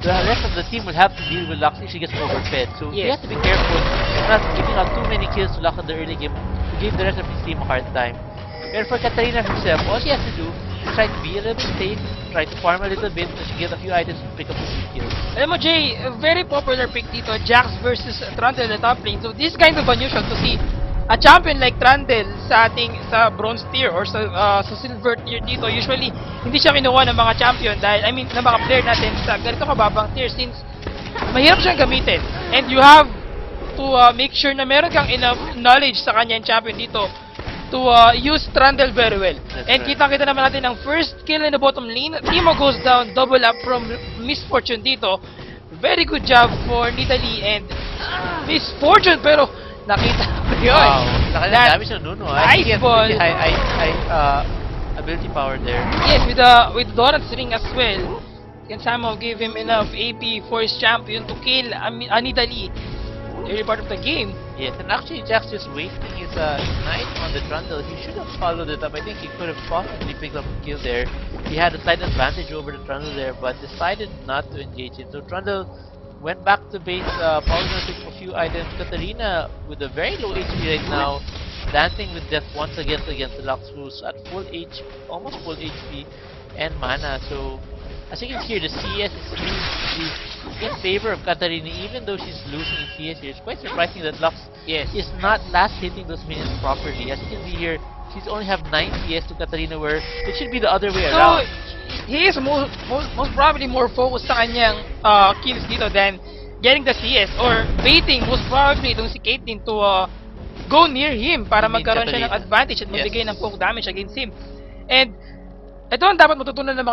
the rest of the team will have to deal with Lux if she gets overfed. So he Yes. has to be careful not giving out too many kills to Lux in the early game to give the rest of his team a hard time. And for Katarina herself, all she has to do is try to be a little bit safe, try to farm a little bit so she gets a few items to pick up a few kills. Alam mo, Jay, a very popular pick dito, Jax versus Trundle in the top lane. So this is kind of unusual to see a champion like Trundle sa bronze tier or sa silver tier dito. Usually, hindi siya kinuha ng mga champion dahil, ng mga player natin sa ganito kababang tier since mahirap siyang gamitin. And you have to make sure na meron kang enough knowledge sa kanyang champion dito to use Trundle very well. And right. kita naman natin ang first kill in the bottom lane. Timo goes down, double up from Misfortune dito. Very good job for Nidalee and Misfortune, pero nakita ko yun. Wow, laki ng That damage ng Nuno. ice ball. High ability power there. Yes, with Donut's ring as well, can somehow give him enough AP for his champion to kill Nidalee early part of the game. Yes, and actually Jax just wasting his knight on the Trundle. He should have followed it up. I think he could have possibly picked up a kill there. He had a slight advantage over the Trundle there, but decided not to engage it. So Trundle went back to base, probably gonna pick up a few items. Katarina with a very low HP right now, dancing with death once again against the Lux, who's at almost full HP and mana. So as you can see here, the CS is in favor of Katarina, even though she's losing in CS here. It's quite surprising that Lux is not last hitting those minions properly. As you can see here, she's only have 9 CS to Katarina, where it should be the other way around. So, he is most probably more focused sa kanyang kills dito than getting the CS or baiting most probably itong si Caitlyn to go near him para magkaroon siya ng advantage at magbigay ng poke damage against him. And ito ang dapat matutunan ng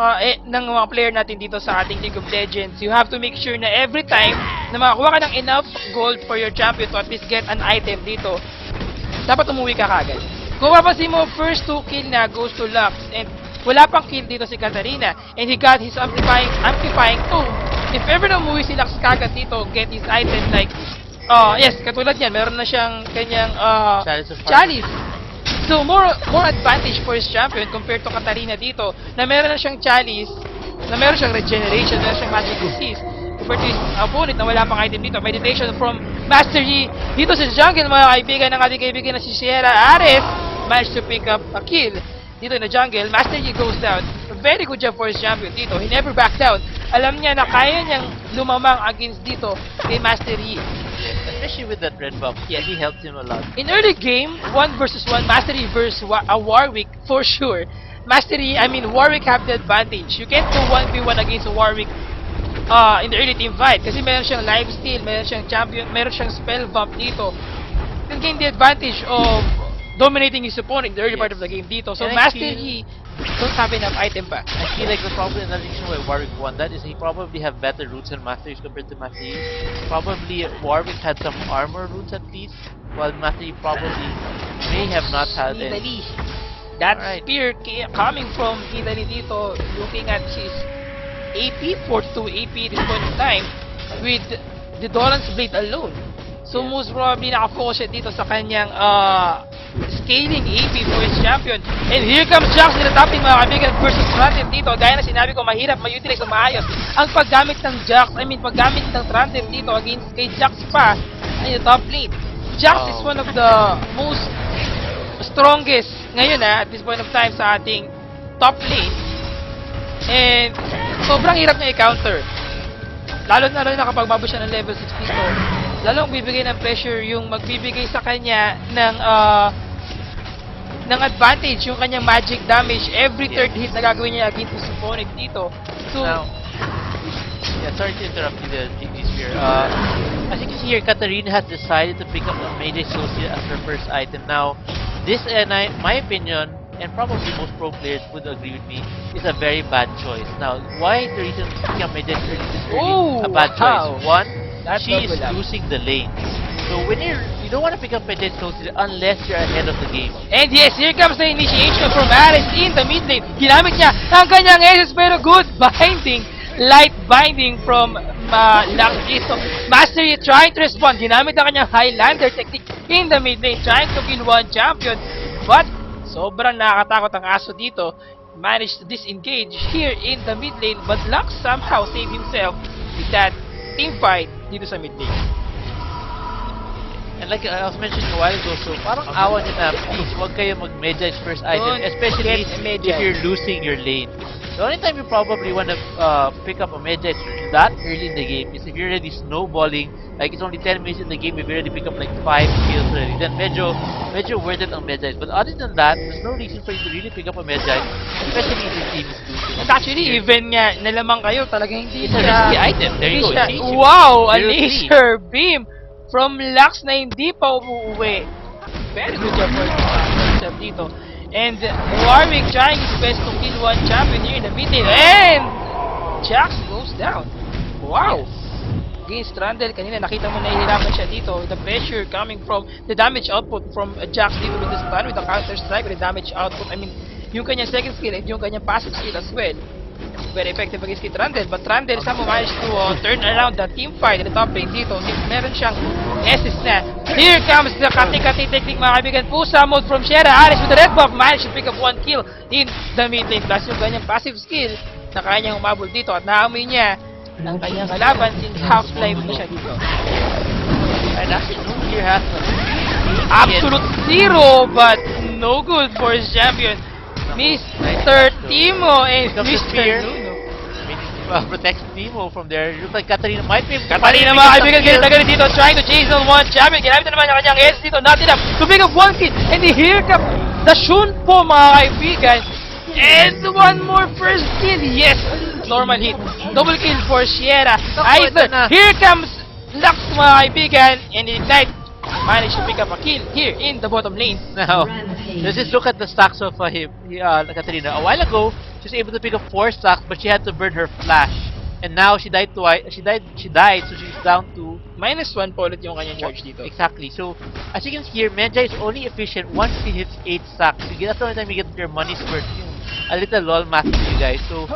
mga player natin dito sa ating League of Legends. You have to make sure na every time na makakuha ka ng enough gold for your champion to at least get an item dito, dapat umuwi ka kagad. Kung mapapansin mo, first 2 kill na goes to Lux and wala pang kill dito si Katarina and he got his amplifying 2. If ever na umuwi si Lux kagad dito, get his item like yes, katulad yan, meron na siyang kanyang chalice. So, more advantage for his champion compared to Katarina dito na meron na siyang chalice, na meron siyang regeneration, meron siyang magic resist compared to his opponent na wala pang item dito. Meditation from Master Yi dito sa jungle, mga kaibigan ng ating kaibigan na si Sierra Ares managed to pick up a kill dito in the jungle. Master Yi goes down. Very good job for his champion dito. He never backed down. Alam niya na kaya niyang lumamang against dito kay Master Yi. Especially with that red buff, Yes. he helped him a lot. In early game, 1 versus 1, Master Yi versus Warwick for sure. Warwick have the advantage. You can't go 1v1 against Warwick in the early team fight kasi meron siyang lifesteal, meron siyang champion, meron siyang spell bump dito. You can gain the advantage of dominating his opponent in the early part of the game dito. So And I Master Yi don't have enough item pa. I feel like the problem, another reason why Warwick won that is he probably have better roots and Master Yi compared to Master Yi. Probably Warwick had some armor roots at least, while Master Yi probably may have not had any. Nidalee. That Alright. spear coming from Nidalee dito, looking at his AP, 42 AP at this point in time, with the Doran's Blade alone. So most probably nakafocus siya dito sa kanyang scaling AP for his champion. And here comes Jax in the topping, mga kaibigan, versus Trundle dito. Gaya na sinabi ko, mahirap ma-utilize o maayos ang paggamit ng Jax, paggamit ng Trundle dito against kay Jax pa in the top lane. Jax is one of the most strongest ngayon at this point of time sa ating top lane. And sobrang hirap niya i-counter. Lalo na kapag mabot siya ng level 6 dito. Lalong bibigay ng pressure yung magbibigay sa kanya ng advantage, yung kanyang magic damage every third hit na gagawin niya against his opponent dito. So, Now, sorry to interrupt you there, GG Spear. As you can see here, Katarina has decided to pick up a Mayday Associate as her first item. Now, this, my opinion, and probably most pro players would agree with me, is a very bad choice. Now, why the reason picking up Mayday this early a bad choice? One, she is losing the lane. So when you don't want to pick up Mayday Associate unless you're ahead of the game. and yes, here comes the initiation from Ares in the mid lane. Ginamit niya ang kanyang SS pero good binding. Light binding from Lucky. So, Master Yi trying to respond. Ginamit ang kanyang Highlander technique in the mid lane, trying to kill one champion. But, sobrang nakakatakot ang aso dito. Managed to disengage here in the mid lane, but Lux somehow saved himself with that team fight dito sa mid lane. And like I was mentioning a while ago, so parang awa nyo na, please, huwag kayo mag-Medjay's first item, Don't especially get a if Medjay. you're losing your lane. The only time you probably want to pick up a Medjay that early in the game is if you're already snowballing, like it's only 10 minutes in the game, if you already pick up like 5 kills already, then medyo worth it ang Medjay. But other than that, there's no reason for you to really pick up a Medjay, especially if your team is losing. And actually, even nga, nalamang kayo, talagang hindi It's a risky item. There you go. siya, It's easy. wow! A 0-3. laser beam from Lux na hindi pa umuwi. Very good job for himself dito. And Warwick trying his best to kill one champion here in the mid lane. And Jax goes down. Wow! Against Trundle, kanina nakita mo nahihirapan siya dito. The pressure coming from the damage output from Jax dito with the stun, with the counter strike, with the damage output. I mean, yung kanyang second skill and yung kanyang passive skill as well. Very effective against kay Trundle, but Trundle somehow managed to turn around the team fight in the top lane dito since meron siyang assist na. Here comes the kati-kati technique mga kaibigan. Pusa mode from Shera. Aris with the red buff managed to pick up one kill in the mid lane. Plus yung kanyang passive skill na kaya niyang umabol dito at naamoy niya ang kanyang kalaban since half-life na siya dito. And actually, no here has Absolute zero, but no good for his champion. Mr. Timo and Comes the Mr. spear. Nuno. Protects Timo from there. Looks like Katarina might be Katarina mga kaibigan, ganit na ganit dito, trying to chase on one champion. Ginamit na naman yung kanyang S dito, not enough to pick up one kill. And here comes the Shunpo mga kaibigan. And one more first kill, yes! Normal hit. Double kill for Sierra. Either, here comes Lux mga kaibigan, and Ignite managed to pick up a kill here in the bottom lane. Now, let's just look at the stacks of Katarina. A while ago, she was able to pick up 4 stacks, but she had to burn her flash. And now she died twice. She died, so she's down to -1 po ulit yung kanyang charge dito. exactly. So, as you can see here, Medjay is only efficient once she hits 8 stacks. You get, that's the only time you get your money's worth. A little lol math to you guys. So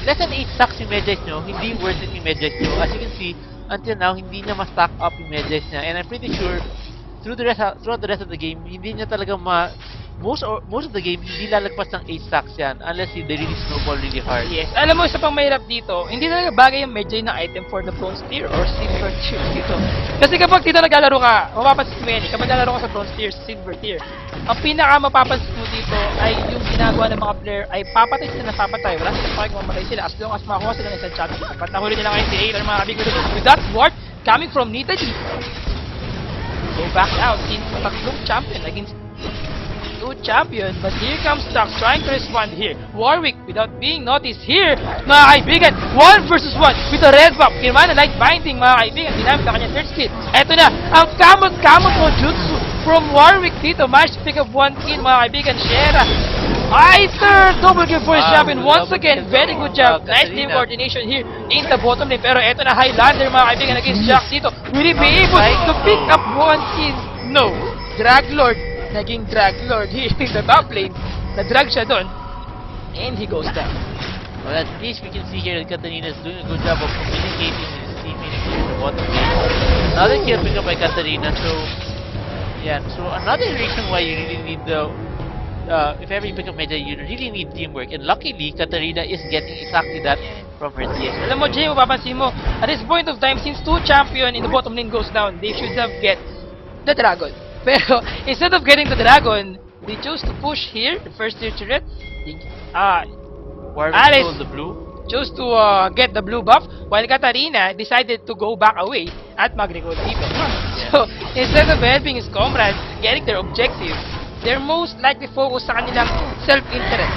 less than 8 stacks yung Medjay nyo, hindi worth it yung Medjay nyo. As you can see, until now, hindi niya ma-stack up yung Medjay niya. And I'm pretty sure, throughout the rest of the game, hindi niya talaga most of the game, hindi lalagpas ng 8 stacks yan unless they really snowball really hard. Yes. Alam mo, isa pang mahirap dito, hindi talaga bagay yung Medjay na item for the bronze tier or silver tier dito. Kasi kapag dito naglalaro ka, mapapansin mo yan, kapag naglalaro ka sa bronze tier, silver tier, ang pinaka mapapansin mo dito ay yung ginagawa ng mga player ay papatay sila na papatay. Wala silang pakik mamatay sila as long as makakuha sila ng isang champion. Kapag nahuli nila ngayon si Ailer mga kabig with that ward coming from Nita G. Go back out since tatlong champion against champion, but here comes Lux trying to respond here. Warwick without being noticed here, mga kaibigan, 1 versus 1 with the red buff. Kirman na light binding mga kaibigan, ginamit ang kanyang third skill. Eto na, ang kamot-kamot mo jutsu from Warwick dito, managed to pick up 1 kill mga kaibigan. Shera, third double kill for his champion once again. Very good job, nice team coordination here in the bottom lane. Pero eto na, Highlander mga kaibigan against Jax dito. Will he be able to pick up 1 kill? No, Draglord naging Draglord here in the top lane. Na-drag siya doon. And he goes down. Well, at least we can see here that Katarina is doing a good job of communicating with his teammates here in the bottom lane. Another kill pick up by Katarina. So, yeah. So, another reason why you really need the... if ever you pick up Medjay, you really need teamwork. And luckily, Katarina is getting exactly that from her TS. Alam mo, Jay, mapapansin mo, at this point of time, since 2 champion in the bottom lane goes down, they should have get the Dragon. Pero, instead of getting the Dragon, they chose to push here, the first tier turret. Warwick Alice stole the blue. chose to get the blue buff, while Katarina decided to go back away at mag-recall defense. So, instead of helping his comrades getting their objectives, they're most likely focused sa kanilang self-interest.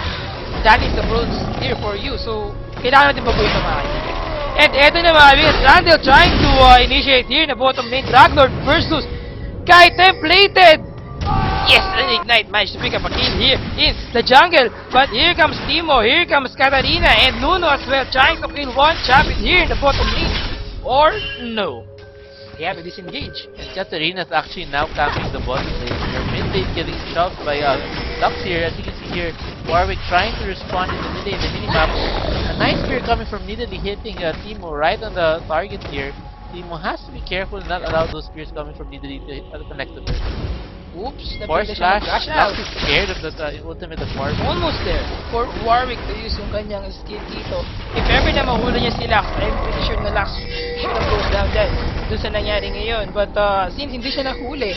That is the bronze tier for you. So, kailangan natin mabuhay ito mga kaibigan. And eto na mga kaibigan, Randall trying to initiate here na bottom lane. Draglord versus Kai Templated! Yes, an Ignite managed to pick up a kill here in the jungle. But here comes Timo, here comes Katarina, and Nuno as well trying to kill one champion here in the bottom lane. Or no. They have to disengage. And Katarina is actually now camping the bottom lane. Her mid lane getting shoved by Lux here. As you can see here, Warwick trying to respond in the mid lane, the minimap. A nice spear coming from Nidalee hitting Timo right on the target here. Timo has to be careful and not allow those spears coming from Nidalee to connect to her. Oops, Force napili siya slash. mag-crash out. Lux is scared of the ultimate of Warwick. Almost there. For Warwick to use yung kanyang skill dito. If ever na mahuli niya si Lux, I'm pretty sure na Lux should have goes down dyan. Doon sa nangyari ngayon. But since hindi siya nahuli,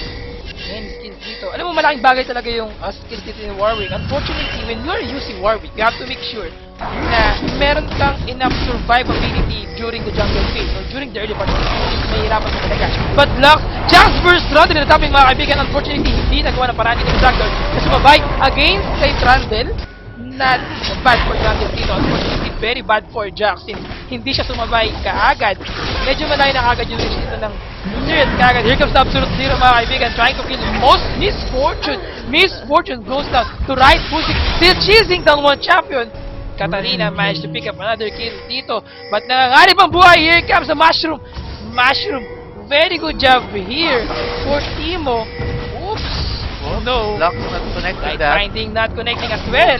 and skills dito. Alam mo, malaking bagay talaga yung skills dito ni Warwick. Unfortunately, when you're using Warwick, you have to make sure na meron kang enough survivability during the jungle phase or during the early part of the game. Mahirapan ka talaga. But Lux, Jax versus Trundle na tapping mga kaibigan. Unfortunately, hindi nagawa ng paraan dito ng Trundle na sumabay against kay Trundle. Not bad for Trundle dito. Unfortunately, very bad for Jax since hindi siya sumabay kaagad. Medyo malayo na kaagad yung reach dito ng Zero kaagad. Here comes the Absolute Zero mga kaibigan, trying to kill most Misfortune. Misfortune goes down to right pushing, still chasing down one champion. Katarina managed to pick up another kill dito. But nanganganib ang buhay. Here comes the Mushroom. Mushroom. Very good job here for Timo. Oops. Oh, No. Lux not connected Right that. finding not connecting as well.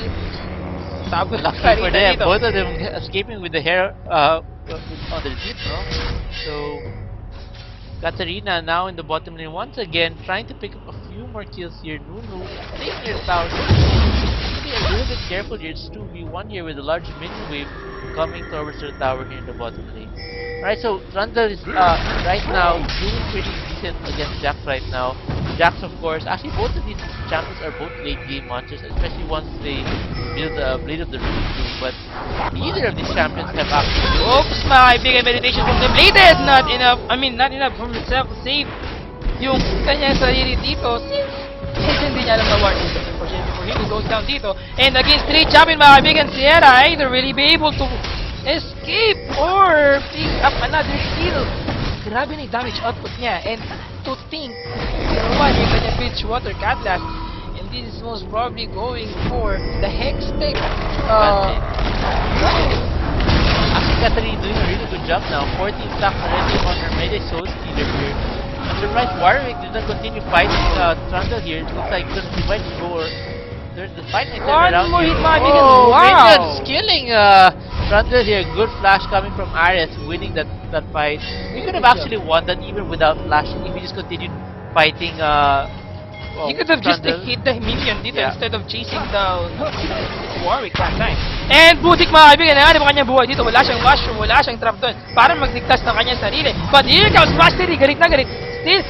Tapos Lucky for Katarina them, dito. both of them escaping with the hair on their feet, no? So, Katarina now in the bottom lane once again, trying to pick up a few more kills here. Nunu taking their tower. Be a little bit careful here. It's 2v1 here with a large minion wave coming towards their tower here in the bottom lane. Alright, so Trundle is right now doing pretty decent against Jax right now. Jax, of course, actually both of these champions are both late game monsters, especially once they build the Blade of the Rune too. But neither of these champions have actually. Oops, mga kaibigan, meditation from the bladed. Not enough, not enough for himself to save yung kanyang sarili dito since hindi niya alam na war is unfortunately for him. He goes down dito. And against 3 champion, mga kaibigan, Sierra either really be able to escape or pick up another kill. Grabe na yung damage output niya. And to think, naman yung kanyang Bridgewater Cutlass. And this is most probably going for the Hextech. Actually, Katarina doing a really good job now. 14 stacks already on her Mede Soul Stealer here. I'm surprised Warwick did not continue fighting Trundle here. It looks like he might go or there's the fight night One around more here. hit, mga kaibigan. Oh, Wow! Minions killing Trundle here. Good flash coming from Ares, winning that fight. We could have actually won that even without flashing if we just continued fighting He could have just Trundle. hit the minion dito Yeah. instead of chasing down Warwick that time. And butik mga kaibigan, nangyari ang kanyang buhay dito. Wala siyang mushroom, wala siyang trap doon para magligtas ng kanyang sarili. But here comes Mastery, galit na galit. Still,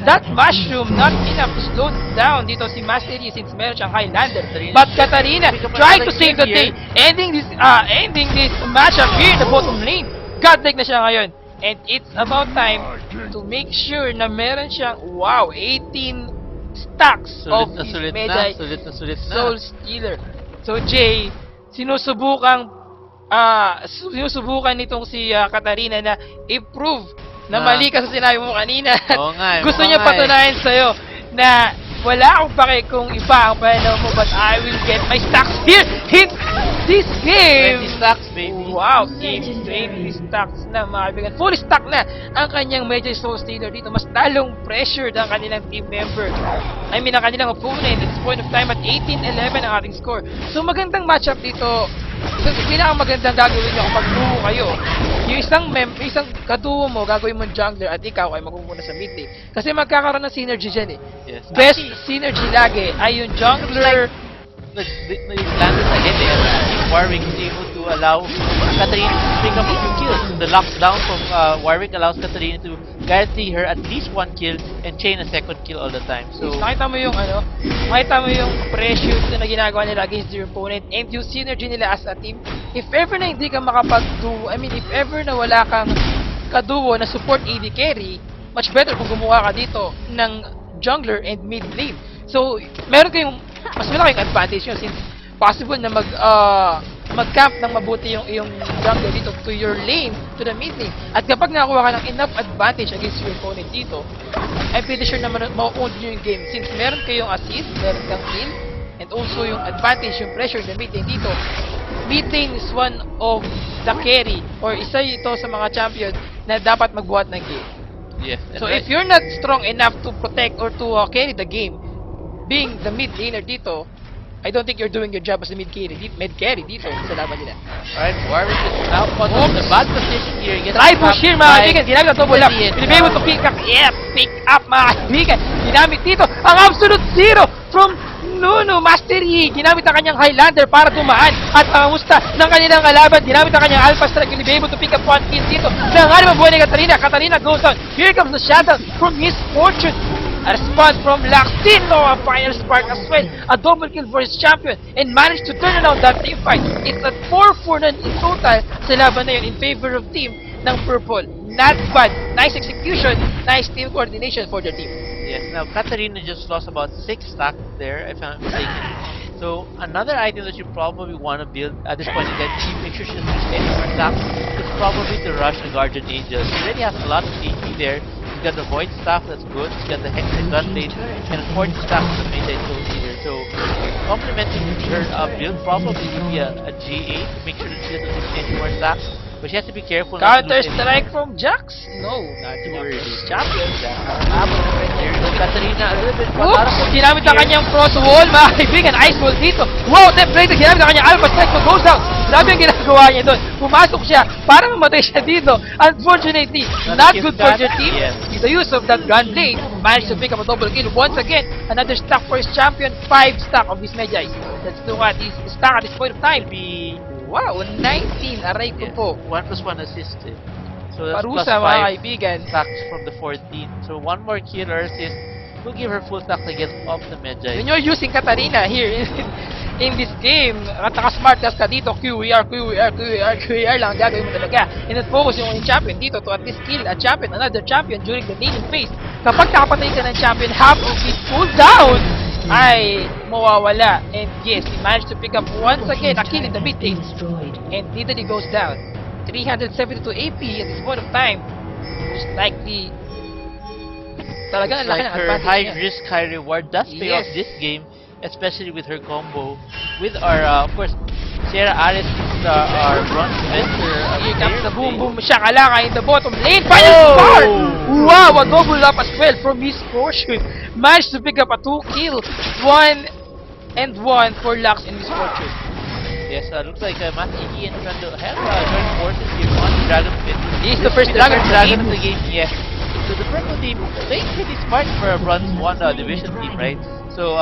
that mushroom not enough to slow down dito si Mastery since meron siyang Highlander. But Katarina trying to save the day, ending this matchup here in the bottom lane. Godlike na siya ngayon. And it's about time to make sure na meron siyang, 18 stacks of his Sulit Medjay na sulit na. Soul Stealer. So Jay, sinusubukan nitong si Katarina na i-prove na mali ka sa sinabi mo kanina. Oo nga, Gusto oo niya nga patunayan sa'yo na wala akong pake kung iba ang pananaw mo, but I will get my stacks here in this game. 20 stacks, baby. Wow, 20 stacks na mga kaibigan. Fully stack na ang kanyang Medjay Soul Stealer dito. Mas talong pressured ang kanilang team member. Ang kanilang opponent at this point of time at 18-11 ang ating score. So magandang matchup dito. So, pinakamagandang gagawin niyo kapag duo kayo. Yung isang kaduo mo, gagawin mo jungler at ikaw ay magmumuna sa mid lane. Kasi magkakaroon ng synergy dyan eh. Yes. Best synergy lagi ay yung jungler. Landed ahead there. Warwick is able to allow Katarina to pick up a few kills. The lockdown from Warwick allows Katarina to guarantee her at least 1 kill and chain a second kill all the time. So, Nakita mo yung pressure na ginagawa nila against their opponent and yung synergy nila as a team. If ever na hindi ka makapag-duo, if ever na wala kang kaduo na support AD carry, much better kung gumawa ka dito ng jungler and mid lane. So, meron kayong mas malaking advantage yun since possible na mag-camp ng mabuti yung iyong jungler dito to your lane, to the mid lane. At kapag nakakuha ka ng enough advantage against your opponent dito, I'm pretty sure na ma-own nyo yung game since meron kayong assist, meron kang kill, and also yung advantage, yung pressure na mid lane dito. Mid lane is one of the carry or isa ito sa mga champion na dapat magbuhat ng game. yes. So if you're not strong enough to protect or to carry the game, being the mid laner dito, I don't think you're doing your job as a mid-carry dito sa laban nila. Alright, Warwick is now caught in the bad position here. Gets Try push trapped here mga by kaibigan, ginamit ang double up. Ian. Will be able to pick up, pick up mga kaibigan. Ginamit dito ang absolute zero from Nuno Master Yi. Ginamit ang kanyang Highlander para dumaan at pangamusta ng kanilang kalaban. Ginamit ang kanyang Alpha Strike. Will be able to pick up one kill dito. Nangalim ang buhay ni Katarina. Katarina goes down. Here comes the shadow from Miss Fortune. A response from Laxino, a final spark as well. A double kill for his champion and managed to turn around that team fight. It's a 4-4 na in total sa laban na yun in favor of team ng Purple. Not bad. Nice execution. Nice team coordination for the team. Yes, now Katarina just lost about 6 stacks there, if I'm not mistaken. So another item that you probably want to build at this point again, make sure she doesn't lose any more stacks, is probably to rush the Guardian Angel. She already has a lot of HP there. She's got the Void Staff, that's good. She's got the Hexagon Blade, and a 40 staff to make that so leader. So complementing her build probably would be a GA to make sure that she doesn't lose any more stacks. But she has to be careful not to Counter lose any. strike from Jax? No, not too early. Champion Jax. There goes Katarina, a little bit Oops! Ginamit ang kanyang cross wall, mga kaibigan. Ice wall dito. Wow! Template! Ginamit ang kanyang Alpha Strike. So goes down. Grabe ang ginagawa niya doon. Pumasok siya para mamatay siya dito. Unfortunately, not good for your team. Yes. The use of that gun blade managed to pick up a double kill. Once again, another stack for his champion. 5 stack of his Medjay. Let's look at his stack at this point of time. Wow! 19. Aray ko po. 1+1 assist. So that's Parusa, mga +5 kaibigan. stacks from the 14. So one more kill or assist will give her full stack to get off the Medjay. When you're using Katarina here in this game, at naka-smart class ka dito, QER lang ang gagawin mo talaga. And then focus yung champion dito to at least kill a champion, another champion during the laning phase. Kapag nakapatay ka ng champion, half of his cooldown ay mawawala. And yes, he managed to pick up once again a kill in the mid lane. And Nidalee goes down. 372 AP at this point of time. Most likely, talagang ang laki Like ng her advantage high niya. risk, high reward does pay off Yes. this game, especially with her combo. With our, of course, Sierra Ares is our bronze defender. Here comes the boom boom shakalaka in the bottom lane. Final score! Wow, a double up as well from Miss Fortune. Managed to pick up a 2 kill. 1 and 1 for Lux and Miss Fortune. Yes, looks like Master Yi and Trando have joined forces here on Dragon Pit. He is the first This dragon is of the dragon game. of the game, yes. So the purple team, playing pretty smart for a bronze 1 division team, right? So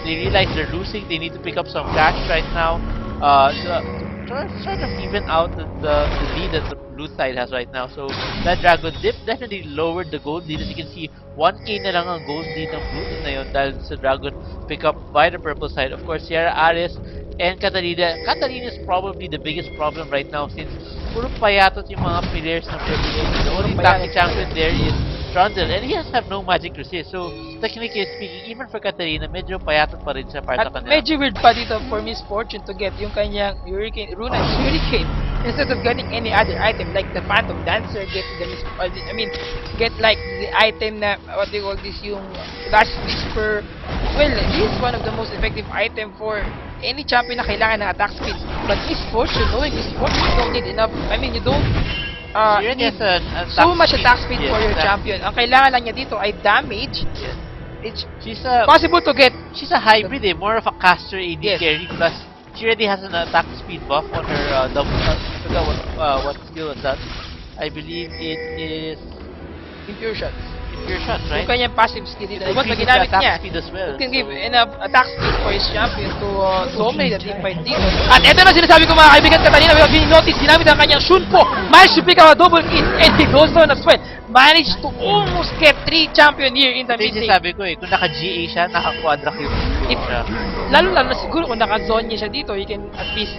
they realize they're losing, they need to pick up some cash right now. To sort of even out the lead that the blue side has right now. So that Dragon Dip definitely lowered the gold lead. As you can see, 1k na lang ang gold lead ng blue team na yun dahil sa Dragon pick up by the purple side. Of course, Sierra Ares and Katarina. Katarina is probably the biggest problem right now since puro payatot yung mga players ng purple team. The only tactic champion there is Trundle, and he has no magic resist. So, technically speaking, even for Katarina, medyo payatot pa rin siya para At sa kanila. medyo weird pa dito for Miss Fortune to get yung kanyang Runa Hurricane instead of getting any other item like the Phantom Dancer, get the get like the item na, what do you call this, yung Last Whisper. Well, this is one of the most effective item for any champion na kailangan ng attack speed. But Miss Fortune, knowing Miss Fortune, you don't need enough, you don't She already need has so much attack speed Yes, for your exactly. champion. Ang kailangan lang niya dito ay damage. Yes. It's She's possible to get a hybrid, more of a caster AD Yes. carry. Plus, she already has an attack speed buff on her double. I forgot what skill was that. I believe it is impure shots. Impure Shots, right? Yung kanyang passive skill dito. It Once na increases ginamit the attack niya, speed as well. it can give So, enough attack speed for his champion to dominate the team fight dito. At eto na sinasabi ko mga kaibigan, Katarina, we have been noticed, ginamit ang kanyang Shunpo. Managed to pick up a double kill, and he goes down as well. Managed to almost get 3 champion here in the ito mid yung lane. sabi ko kung naka-GA siya, naka-quadra kill siya. Lalo na siguro kung naka-Zonya siya dito, he can at least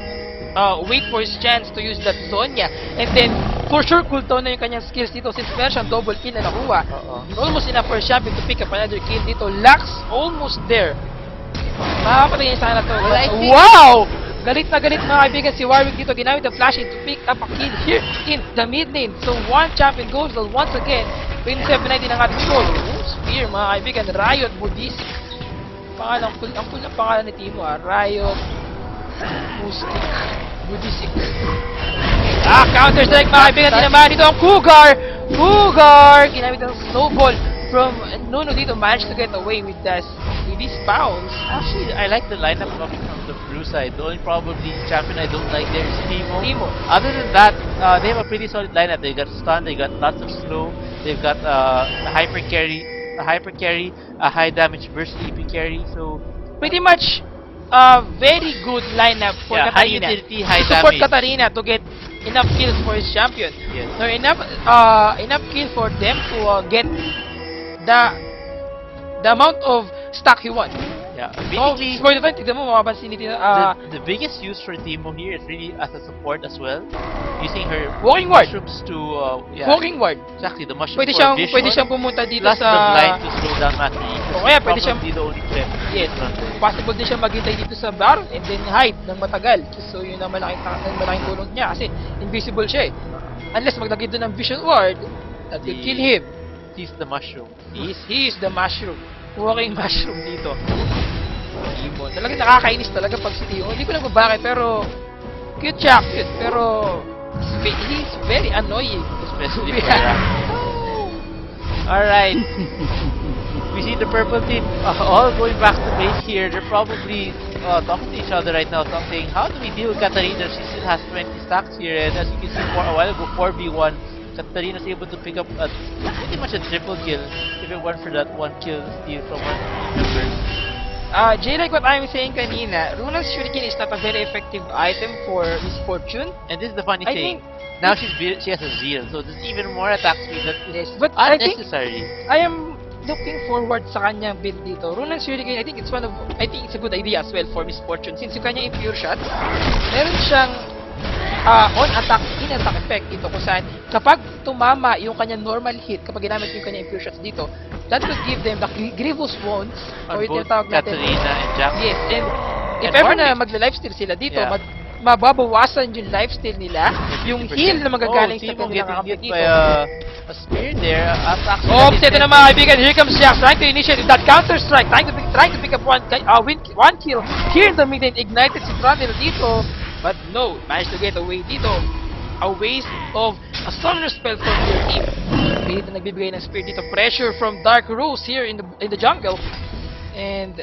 wait for his chance to use that Zonya. And then, for sure, cooldown na yung kanyang skills dito since meron siyang double kill na nakuha. Oo. Almost enough for a champion to pick up another kill dito. Lux almost there. Makakapatay niya sana to. Well, I think- Wow! Galit na galit mga kaibigan si Warwick dito. Ginamit ang flashing to pick up a kill here in the mid lane. So one champion goes down once again. 27-19 ang ating score. Spear mga kaibigan. Riot Buddhist. Ang cool na pangalan ni Timo Riot Mystic Buddhistic. Counter strike mga kaibigan. Tinamaan dito ang Cougar. Ginamit ang snowball from Nuno dito managed to get away with these fouls. Actually, I like the lineup coming from the blue side. The only probably champion I don't like there is Timo. Timo. Other than that, they have a pretty solid lineup. They got stun, they got lots of slow, they've got a hyper carry, a high damage burst EP carry. So Pretty much a very good lineup for yeah, high Katarina. utility, high to support damage. Katarina to get enough kills for his champion. Yes. So enough kill for them to get the amount of stock he wants. Yeah, So, basically, for the event, tignan mo, mapapansin nito, the biggest use for Timo here is really as a support as well. Using her Walking ward. mushrooms to walking ward. exactly the mushrooms Pwede for siyang, vision, pwede siyang pumunta dito plus sa... the blind to slow down Master Yi. O kaya pwede siyang... Probably the only threat. Yes, possible din siya maghintay dito sa Baron and then hide ng matagal. So yun ang malaking tulong niya kasi invisible siya eh. Unless maglagay doon ng vision ward, that will kill him. He's the mushroom. He is the mushroom. Walking mushroom dito. Timo. Talagang nakakainis talaga pag si Timo. Hindi ko lang kung bakit pero cute siya, cute. Pero he's very annoying. Especially for Ra. Alright. We see the purple team all going back to base here. They're probably talking to each other right now, saying, how do we deal with Katarina? She still has 20 stacks here, and as you can see for a while ago, 4v1, Katarina's able to pick up pretty much a triple kill if it weren't for that one kill steal from one member. Jay, like what I'm saying kanina, Runa's Shuriken is not a very effective item for Misfortune. And this is the funny I thing. think- Now she has a zeal, so there's even more attack speed that is But I think unnecessary. I am looking forward sa kanyang build dito. Runan's Shuriken, I think it's a good idea as well for Misfortune since yung kanyang impure shots, meron siyang on-attack, in-attack effect dito kung saan kapag tumama yung kanyang normal hit, kapag ginamit yung kanyang impure shots dito, that would give them the grievous wounds On or both tinatawag natin. Katarina and Jack. Yes, and if And ever na Warwick. magla-lifesteal sila dito, Yeah. mababawasan yung lifesteal nila, yung heal na magagaling sa Timo kanilang getting hit kampi by dito. a spear there. Actually, Oh, that is set na mga kaibigan. Here comes Jax trying to initiate that counter strike, trying to pick up one kill here in the mid lane. Ignited si Trundle dito, but no, managed to get away dito. A waste of a summoner spell from your team. Dito nagbibigay ng spear dito. Pressure from Dark Rose here in the jungle. And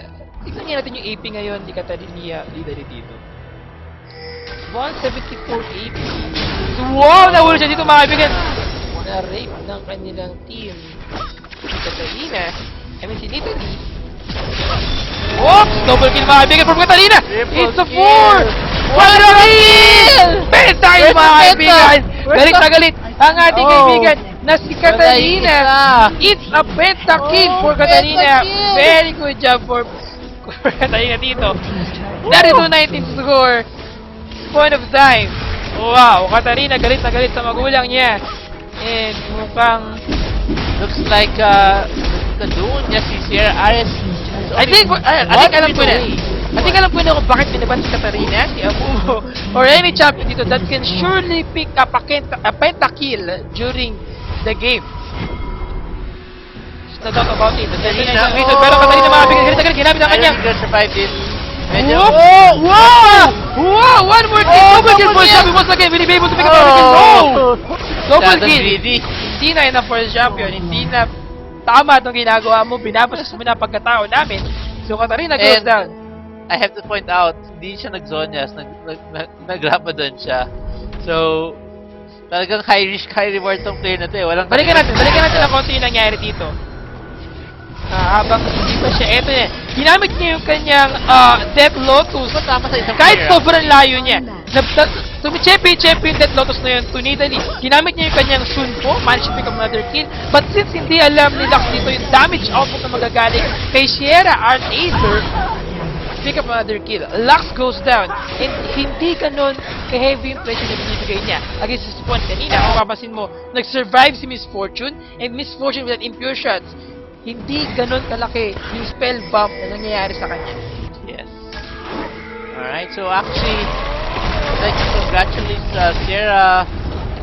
tignan niya natin yung AP ngayon ni Katarina Lidari dito. 174 AP. Wow! Nahuli siya dito mga kaibigan. Na-rape ng kanilang team. Si Katarina. I mean, si Nitaly. Oops! Double kill mga kaibigan from Katarina! Triple It's a kill! 4! Quadruple kill! Pentay mga kaibigan! Galit na galit ang ating Oh. kaibigan na si Katarina. It's a pentakill for Katarina. Pentakill! Very good job for Katarina dito. 32-19 score. Point of time. Wow, Katarina galit na galit sa magulang niya. And mukhang looks like the duo niya si Sierra Ares. I think alam ko na. I think alam ko na kung bakit binaban si Katarina, si Amumo, or any champion dito that can surely pick up a pentakill during the game. Just no doubt about it. Katarina, Pero Katarina mga bigyan, galit ginamit ang kanyang. Iron survived it. Medyo, Wow! Wow! Wow! One more kill! Double kill for champion once again. Will he be able to pick up a kill? No! Double That's kill! greedy. Hindi na enough for the champion. Hindi na tama itong ginagawa mo. Binabasas mo na ang pagkatao namin. So Katarina goes And- down. I have to point out, hindi siya nag-zonyas, nag-Rabadon siya. So, talagang high risk, high reward tong player na to eh. Walang Balikan natin ang konti yung nangyari dito. Habang hindi pa siya, eto niya. Ginamit niya yung kanyang Death Lotus. Tama sa isang Kahit player. sobrang layo niya. Tumichepe-chepe yung Death Lotus na yun to Nidalee. Ginamit niya yung kanyang Shunpo, managed to pick up another kill. But since hindi alam ni Lux dito yung damage output na magagaling kay Sierra Archaser, pick up another kill. Lux goes down. And hindi ganun ka-heavy yung pressure na binibigay niya. Against his point kanina, kung papasin mo, nag-survive si Misfortune, and Misfortune with that impure shots, hindi ganun kalaki yung spell bump na nangyayari sa kanya. Yes. Alright, so actually, I'd like to congratulate Sierra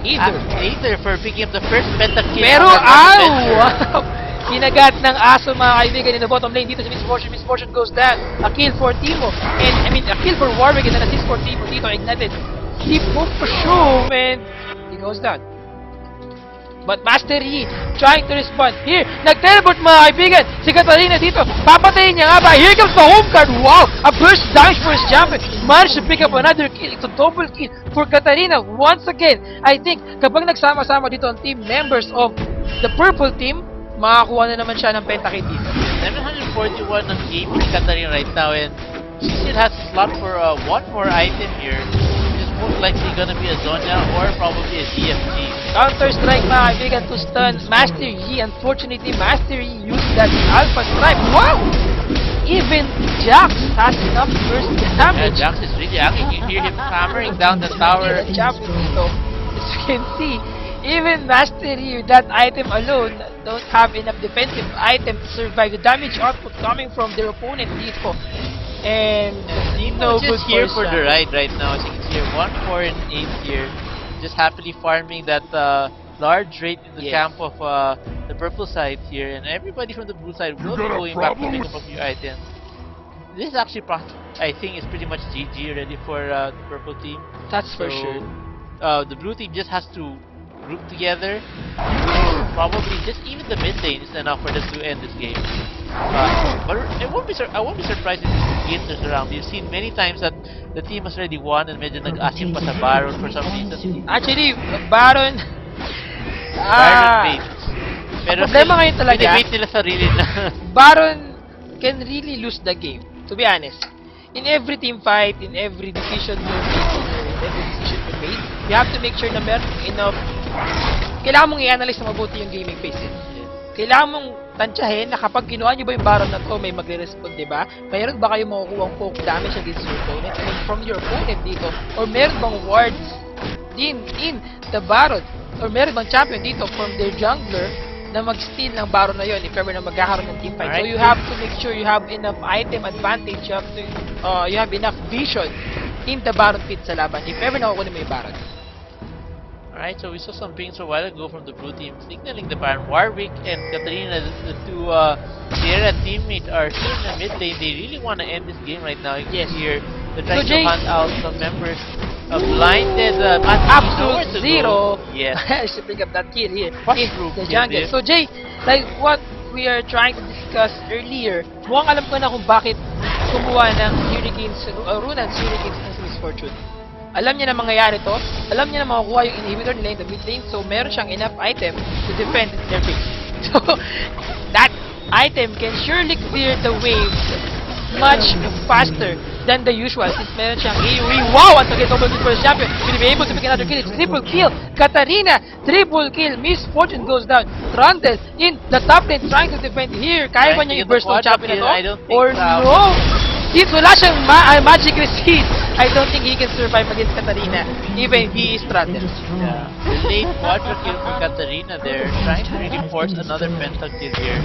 Aether for picking up the first pentakill. Pero, on her ow! adventure. Wow! Kinagat ng aso mga kaibigan in the bottom lane dito si Misfortune. Misfortune goes down. A kill for Timo. A kill for Warwick and an assist for Timo dito. Ignited. Keep move for Shroom and he goes down. But Master Yi trying to respond. Here, nag-teleport mga kaibigan. Si Katarina dito. Papatayin niya nga ba? Here comes the home card. Wow! A burst damage for his champion. Managed to pick up another kill. It's a double kill for Katarina. Once again, I think kapag nagsama-sama dito ang team members of the purple team, makakuha na naman siya ng pentakill dito. 741 on game ni Katarina right now, and she still has a slot for one more item here. It's most likely gonna be a Zonya or probably a DFG. Counter-strike mga kaibigan to stun Master Yi. Unfortunately, Master Yi used that Alpha Strike. Wow! Even Jax has enough burst Yeah, damage. Jax is really active. You hear him hammering down the tower. The champion dito. As you can see, even Master Yi with that item alone don't have enough defensive item to survive the damage output coming from their opponent dito. And no good Just here for the champion. ride right now. As you can see here, 1, 4, and 8 here. Just happily farming that large rate in the Yes. camp of the purple side here. And everybody from the blue side will be going back to pick up a few items. This is actually, I think, is pretty much GG already for the purple team. That's for So, sure. The blue team just has to group together. Probably just even the mid lane is enough for them to end this game. But I won't be surprised if this gets around. We've seen many times that the team has already won and medyo nag-asim pa sa Baron for some reason. Actually, Baron... Baron baits. Pero problema ngayon talaga, binibait nila sarili na. Baron can really lose the game, to be honest. In every team fight, in every decision you make, in every decision you made, you have to make sure na meron enough. Kailangan mong i-analyze na mabuti yung gaming phase. Kailangan mong tansyahin na kapag kinuha nyo ba yung Baron na to, may magre-respond, diba? Mayroon ba kayong makukuha poke damage against your opponent? I mean, from your opponent dito? Or meron bang wards in the Baron? Or meron bang champion dito from their jungler na mag-steal ng Baron na yon if ever na magkakaroon ng team fight? So Alright. you have to make sure you have enough item advantage, you have enough vision in the Baron pit sa laban if ever nakukunin mo yung Baron. Alright, so we saw some pings a while ago from the blue team signaling the Baron. Warwick and Katarina, the two Sierra teammates, are still in the mid lane. They really want to end this game right now. You can Yes. see here, they're trying Jay- to hunt out some members of blinded Matthew. Absolute zero. Yes. I should pick up that kill here. Mushroom The kill jungle. there. So Jay, like what we are trying to discuss earlier, mukhang alam ko na kung bakit kumuha ng Hurricanes, Runan's Hurricanes ng Miss Fortune. Alam niya na mangyayari to, alam niya na makukuha yung inhibitor nila in the mid lane, so meron siyang enough item to defend their base. So, that item can surely clear the waves much faster than the usual since meron siyang AoE. Wow! At again, double kill for the champion. Will be able to pick another kill. It's triple kill. Katarina, triple kill. Miss Fortune goes down. Trundle in the top lane trying to defend here. Kaya ba Trying to niya get i-burst the ng champion na quadra to? kill, I don't think Or so. no? Since wala siyang magic resist, I don't think he can survive against Katarina. Even he is stranded. Yeah. The late quadra kill for Katarina there, trying to really force another pentakill here.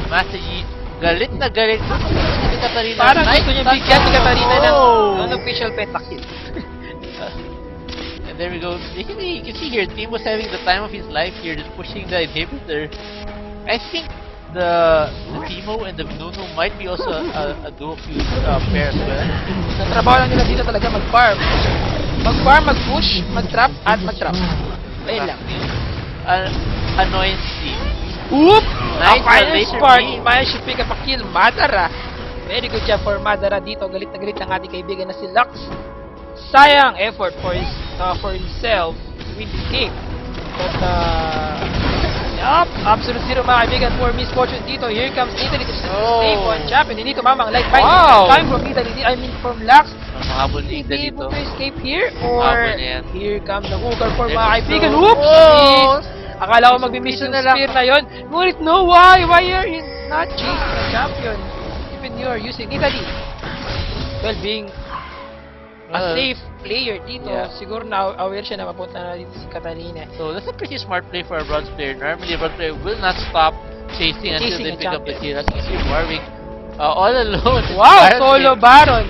Master Yi, galit na galit si Katarina. Parang Nice gusto niya stun bigyan si combo. Katarina ng Oh! unofficial pentakill. And there we go. You can see here, Team was having the time of his life here, just pushing the inhibitor. I think the Timo and the Nuno might be also a duo fuse pair as well. Ang trabaho lang nila dito talaga mag-farm. Mag-farm, mag-push, mag-trap, at mag-trap. Ayun lang. Annoyance team. Oop! Nice A final laser spark. beam. Managed to pick up a kill. Madara. Very good job for Madara dito. Galit na galit ang ating kaibigan na si Lux. Sayang effort for himself to win this game. But, absolute zero mga kaibigan for Miss Fortune dito. Here comes Italy to save one champion. Hindi tumamang light bite. Wow! Coming from Italy, I mean from Lux. Mahabol ni Will be Ida able dito. to escape here? Or Mahabol na yan. here comes the hooker for There mga we kaibigan. go. Whoops! Oh! Akala ko magbimission na lang. spear na yun. Ngunit no, why? Why are you not chasing the champion? Even you are using Italy. Well, being a Well, safe player dito, yeah. siguro na aware siya na mapunta na dito si Catalina. So that's a pretty smart play for a bronze player. Normally a bronze player will not stop chasing until Chasing they a pick up the champion. kill. As you can see, Warwick all alone. Wow! Baron Solo kill. Baron!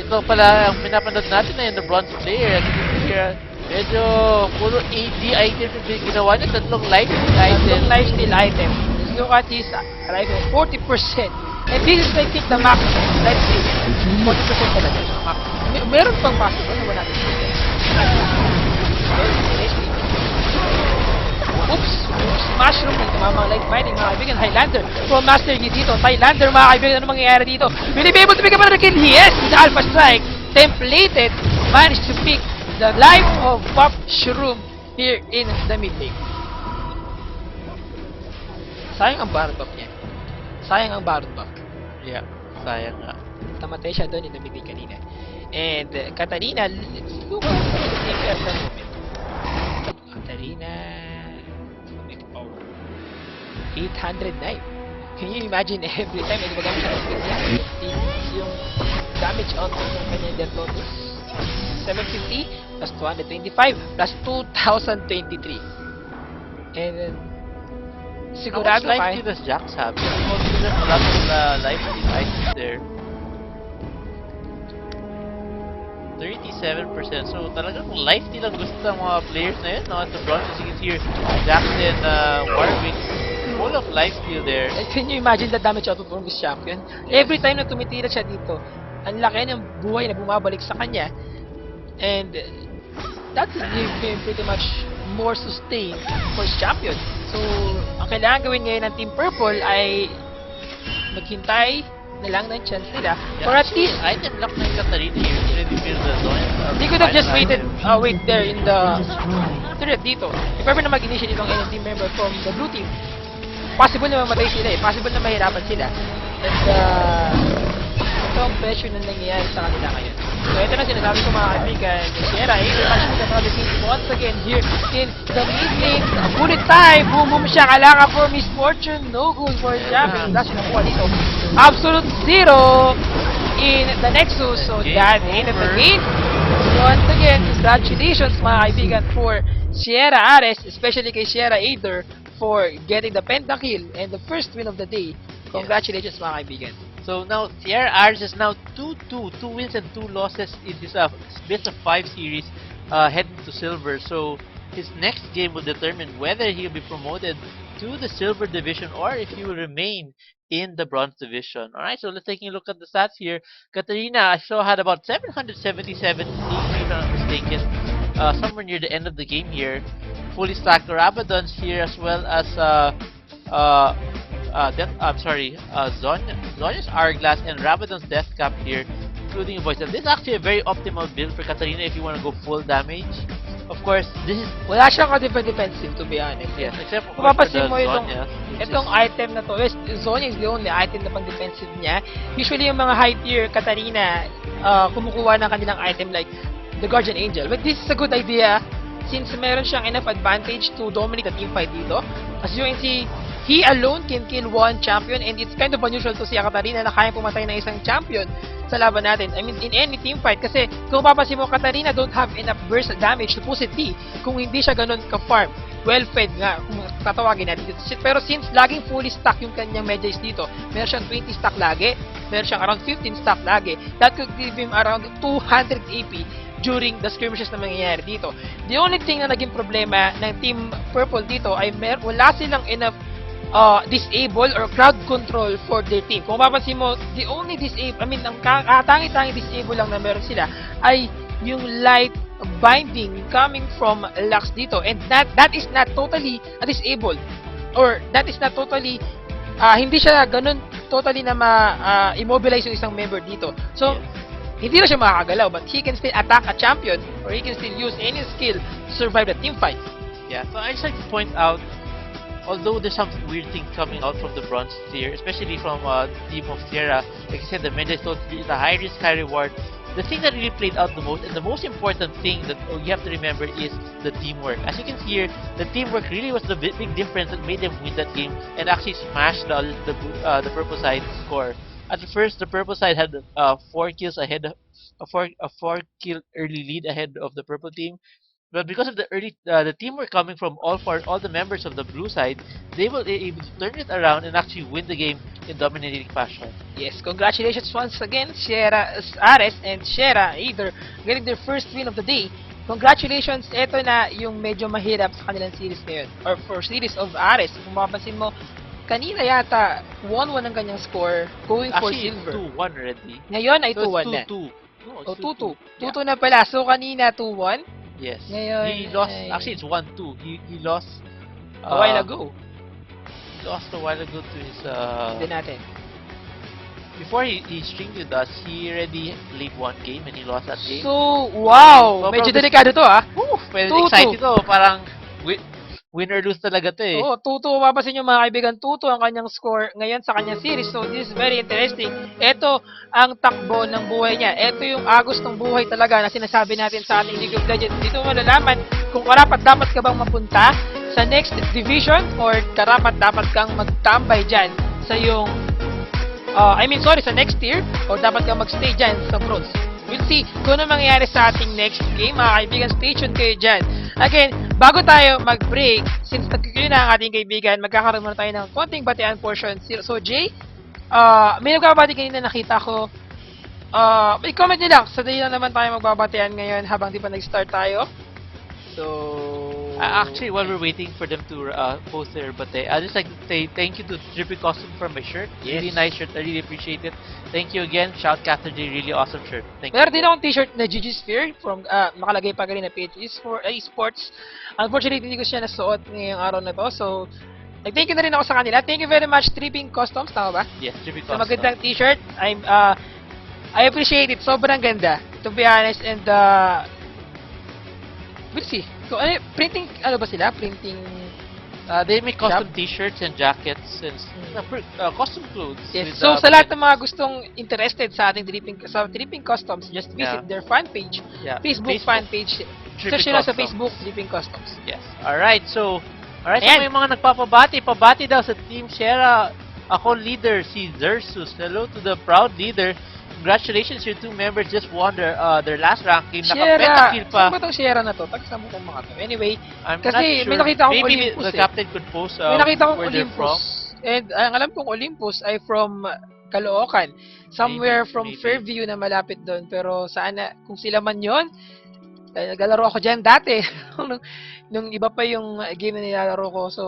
Ito pala ang pinapanood natin na yung the bronze player. As you can see here, medyo puro AD item yung ginawa niya. Tatlong life Tatlong item. lifesteal item. Let's look at his rifle. 40%. And this is I think the max lifesteal. 40% talaga. Max. Meron pang possible na wala natin. Oops! mushroom dito, mga light mining, mga kaibigan. Highlander from Master Yi dito. Thailander, mga kaibigan, ano mangyayari dito? Will he be able to pick up another kill? Yes! The Alpha Strike, templated, managed to pick the life of Pop Shroom here in the mid lane. Sayang ang Baron Buff niya. Sayang ang Baron Buff. Yeah, sayang nga. Tamatay siya doon in the mid lane kanina. And Katarina, let's look at the same at the moment. Katarina, with power 809. Can you imagine every time na gumagamit siya ng skills niya? Yung damage on ng kanyang Death Lotus 750 plus 225 plus 2023. And then, sigurado How much life kaya. steal does Jax have? There's a lot of life steal items there. 37%. So talagang life steal ang gusto ng mga players na yun, no? At the bronze, as you can see here, Jax and Warwick, full of life steal there. And can you imagine the damage output from this champion? Every time na tumitira siya dito, ang laki ng buhay na bumabalik sa kanya. And that will give him pretty much more sustain for his champion. So, ang kailangan gawin ngayon ng Team Purple ay maghintay na lang ng chance nila. Yeah, Or at least, item lock ng Katarina here. Really feel the zone. they could have just wait there in the turret dito. If ever na mag-initiate itong any team member from the blue team, possible na mamatay sila eh. Possible na mahirapan sila. And ito ang pressure na nangyayari sa kanila ngayon. So ito na sinasabi ko mga kaibigan. Sierra, Aether matching the other team once again here in the mid lane. Bullet time! Boom boom siya. Kailangan for Miss Fortune. No good for Japan. That's nakuha dito. Absolute zero in the Nexus. So that end of the game. Once again, congratulations mga kaibigan for Sierra Ares, especially kay Sierra Aether for getting the pentakill and the first win of the day. Congratulations mga kaibigan. So now Sierra Ares is now 2-2, 2 wins and 2 losses in this best of 5 series, heading to silver. So his next game will determine whether he'll be promoted to the silver division or if he will remain in the bronze division. Alright, so let's take a look at the stats here. Katarina, I saw, had about 777 HP, if I'm not mistaken, somewhere near the end of the game here. Fully stacked Rabadons here, as well as Zhonya's Hourglass and Rabadon's Death Cap here, including a voice. And this is actually a very optimal build for Katarina if you want to go full damage. Of course, this is... Wala siyang ka-defensive to be honest. Yes, except for Kung mapapansin mo itong, Zhonya, itong item na to, Zhonya is the only item na pang defensive niya. Usually yung mga high tier Katarina, kumukuha ng kanilang item like the Guardian Angel. But this is a good idea since meron siyang enough advantage to dominate the team fight dito. As you can see, he alone can kill one champion and it's kind of unusual to see a Katarina na kaya pumatay ng isang champion sa laban natin. I mean, in any team fight. Kasi kung papansin mo, Katarina don't have enough burst damage to push it D kung hindi siya ganun ka-farm. Well-fed nga, kung tatawagin natin dito. Pero since laging fully stack yung kanyang Medjays dito, meron siyang 20 stack lagi, meron siyang around 15 stack lagi, that could give him around 200 AP during the skirmishes na mangyayari dito. The only thing na naging problema ng Team Purple dito ay wala silang enough disable or crowd control for their team. Kung mapapansin mo, the only ang tangi-tangi disable lang na meron sila ay yung light binding coming from Lux dito. And that is not totally disabled. Or that is not totally hindi siya ganun totally na immobilize yung isang member dito. So, hindi na siya makakagalaw, but he can still attack a champion or he can still use any skill to survive the team fight. Yeah, so I just like to point out, although there's some weird things coming out from the bronze tier, especially from the team of Sierra, like I said, the Medjay is a high risk, high reward. The thing that really played out the most, and the most important thing that you have to remember, is the teamwork. As you can see here, the teamwork really was the big difference that made them win that game and actually smash the purple side score. At first, the purple side had 4 kills ahead, a 4 kill early lead ahead of the purple team. But because of the teamwork coming from all the members of the blue side, they were able to turn it around and actually win the game in dominating fashion. Yes, congratulations once again, Sierra Ares and Sierra Aether getting their first win of the day. Congratulations, ito na yung medyo mahirap sa kanilang series ngayon. Or for series of Ares, kung mapapansin mo, kanina yata 1-1 ang kanyang score going for Actually, silver. 2-1 already. Ngayon ay So 2-1 na. 2-2. No, O, it's 2-2. 2-2. 2-2 na pala. So, kanina 2-1. Yes. Ngayon He lost. ay- Actually, it's 1-2. He lost A while ago. lost a while ago to his Hindi natin. before he streamed with us, he already played one game and he lost that game. So, wow! So, Medyo probably- delikado to, ah. Well, 2-2. exciting to. Parang win or lose talaga to eh. Oo, 2-2. Mapapasin nyo mga kaibigan, 2-2 ang kanyang score ngayon sa kanyang series. So, this is very interesting. Ito ang takbo ng buhay niya. Ito yung agos ng buhay talaga na sinasabi natin sa ating League of Legends. Dito mo malalaman kung karapat-dapat ka bang mapunta sa next division or karapat-dapat kang magtambay dyan sa yung sa next tier or dapat kang magstay dyan sa bronze. We'll see kung ano mangyayari sa ating next game. Mga kaibigan, stay tuned kayo dyan. Again, bago tayo mag-break, since nagkikuyo na ang ating kaibigan, magkakaroon muna tayo ng konting batian portion. So, Jay, may nagbabati kanina nakita ko. May comment nyo lang. Sa lang naman tayo magbabatian ngayon habang di pa nag-start tayo. So, Actually, while we're waiting for them to post their bate, I'd just like to say thank you to Drippy Costume for my shirt. Yes. Really nice shirt. I really appreciate it. Thank you again. Shout Caster J. Really awesome shirt. Thank meron you. din akong t-shirt na GG Sphere from, nakalagay pa rin na page esports. Unfortunately, hindi ko siya nasuot ngayong araw na to. So, nag-thank you na rin ako sa kanila. Thank you very much, Tripping Customs. Tama ba? Yes, Drippy Sa Costume. magandang t-shirt. I appreciate it. Sobrang ganda. To be honest. And, we'll see. So, printing, ano ba sila? Printing, They make custom t-shirts and jackets and custom clothes. yes. with, So, sa lahat ng mga gustong interested sa ating Tripping Customs, just visit Yeah. their fan page. yeah, Facebook fan page. Drippy Search nyo lang sa Customs. Facebook, Tripping Customs. Yes. Alright, so Ayan. may mga nagpapabati. Pabati daw sa Team Sierra. Ako leader, si Zersus. Hello to the proud leader. Congratulations, your two members just won their last ranking. Sierra! Naka-pentakill pa. Saan ba itong Sierra na to? Tagsama kong mga to. Anyway, I'm Kasi not may sure. nakita akong Maybe Olympus the eh. captain could post may nakita akong where they're Olympus. from. And ang alam kong Olympus ay from Caloocan. Somewhere Maybe, from maybe. Fairview na malapit doon. Pero sana, kung sila man yon, naglalaro ako dyan dati. nung iba pa yung game na nilalaro ko. So,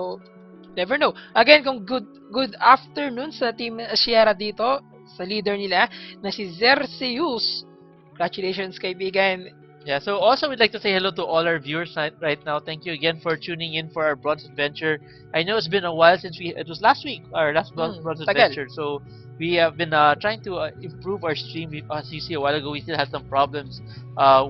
never know. Again, kung good afternoon sa Team Sierra dito, sa leader nila, na si Zerseus. Congratulations, kaibigan. Yeah, so also we'd like to say hello to all our viewers right now. Thank you again for tuning in for our Bronze Adventure. I know it's been a while since it was last week, our last Bronze tagal. Adventure. So we have been trying to improve our stream. As you see a while ago, we still had some problems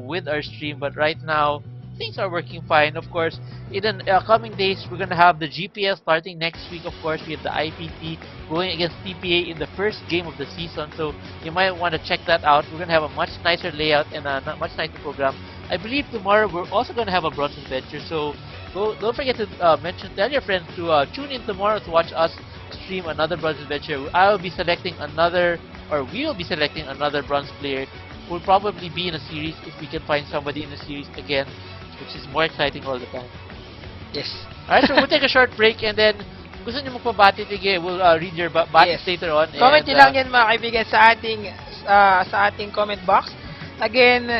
with our stream, but right now things are working fine. Of course, in the coming days, we're gonna have the GPL starting next week. Of course, we have the IPT going against TPA in the first game of the season, so you might want to check that out. We're gonna have a much nicer layout and a much nicer program. I believe tomorrow we're also gonna have a Bronze Adventure, so don't forget to tell your friends to tune in tomorrow to watch us stream another Bronze Adventure. We will be selecting another bronze player who will probably be in a series if we can find somebody in the series again, which is more exciting all the time. Yes. Alright, so we'll take a short break and then kung gusto nyo magpabati, sige, we'll read your batis Yes. later on. Comment and, nyo lang yan mga kaibigan sa ating comment box. Again,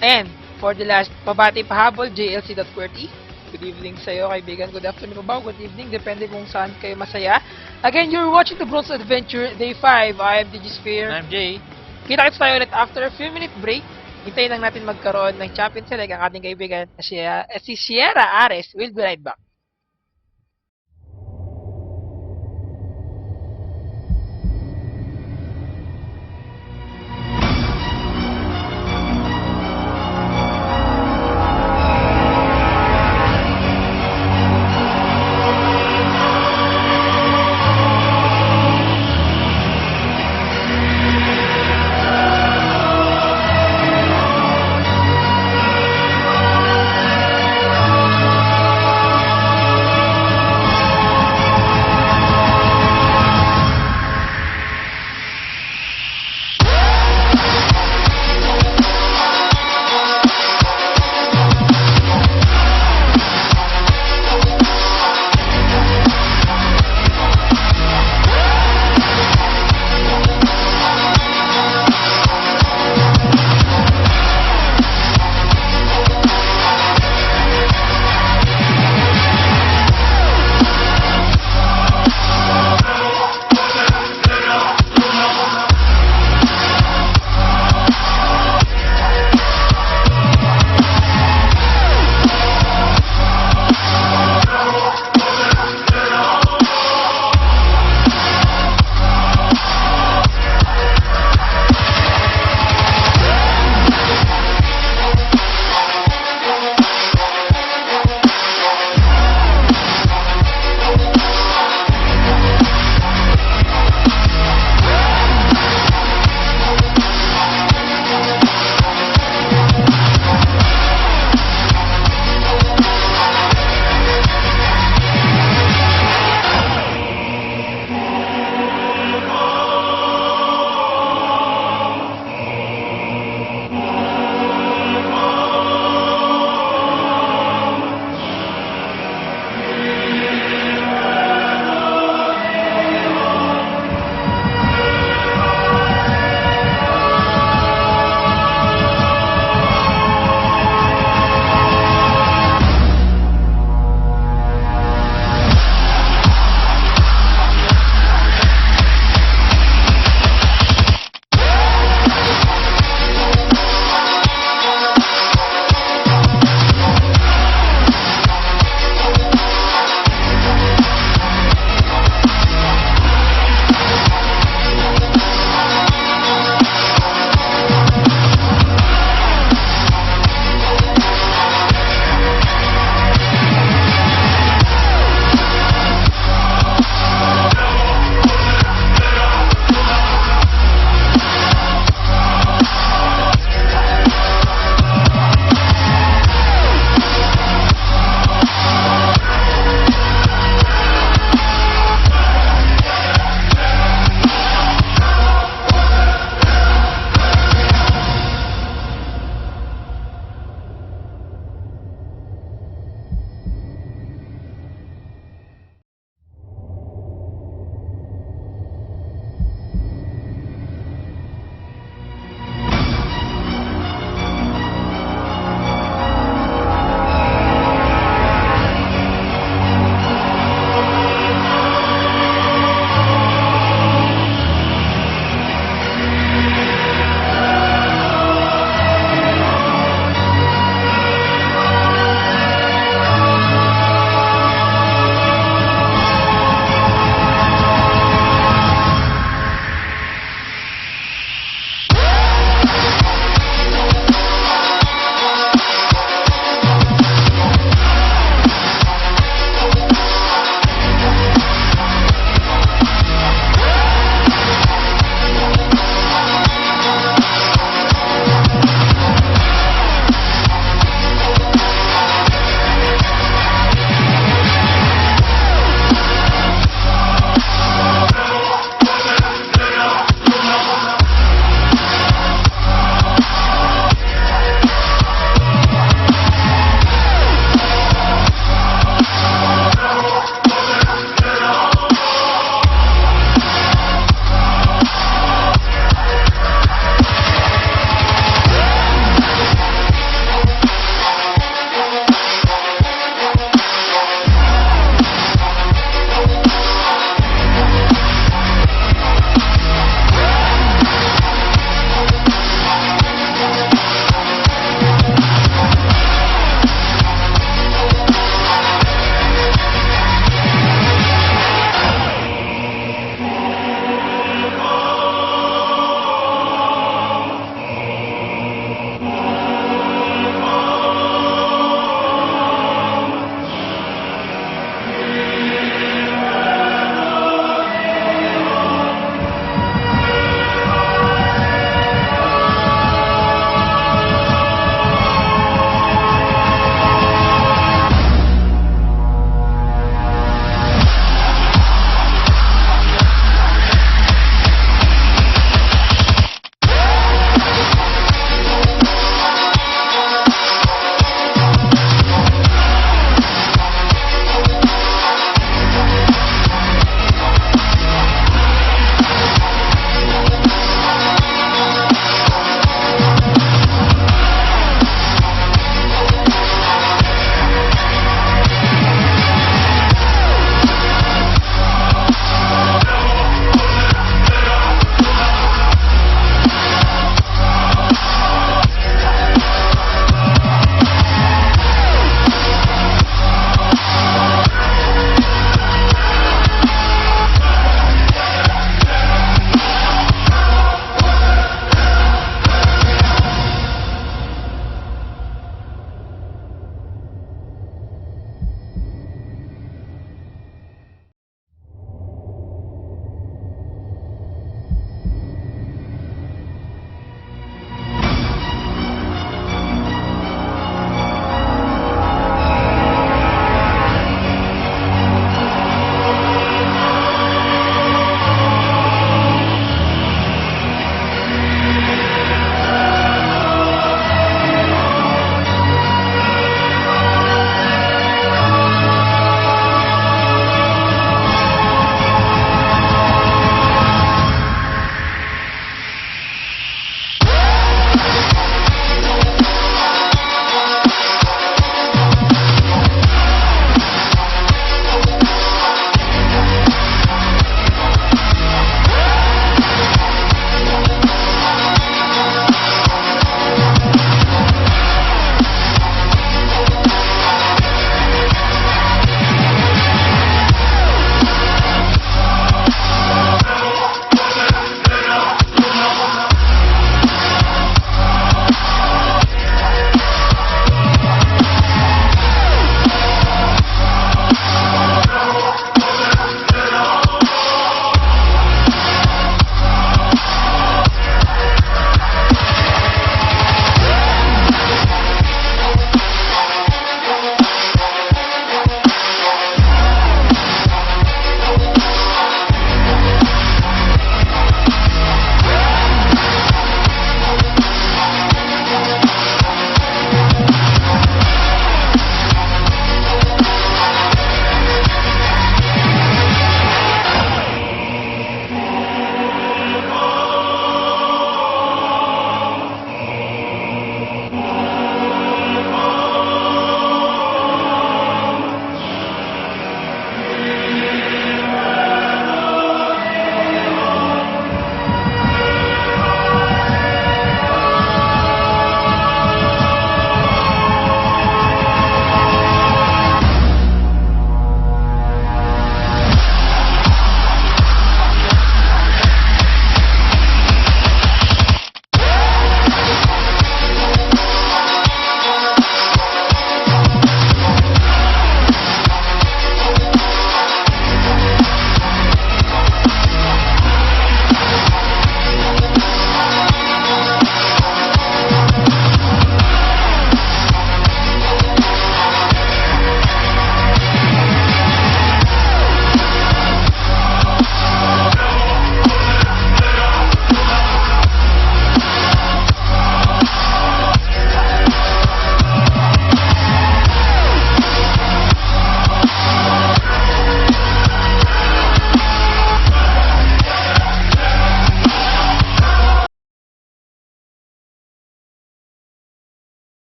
and for the last pabati pahabol, JLC.QWERTY. Good evening sa iyo kaibigan. Good afternoon ba? Good evening. Depende kung saan kayo masaya. Again, you're watching the Bronze Adventure Day 5. I am DigiSphere. I'm Jay. Kita-kits tayo ulit after a few minute break. Hintayin lang natin magkaroon ng champion select ang ating kaibigan si Sierra Ares. We'll be right back.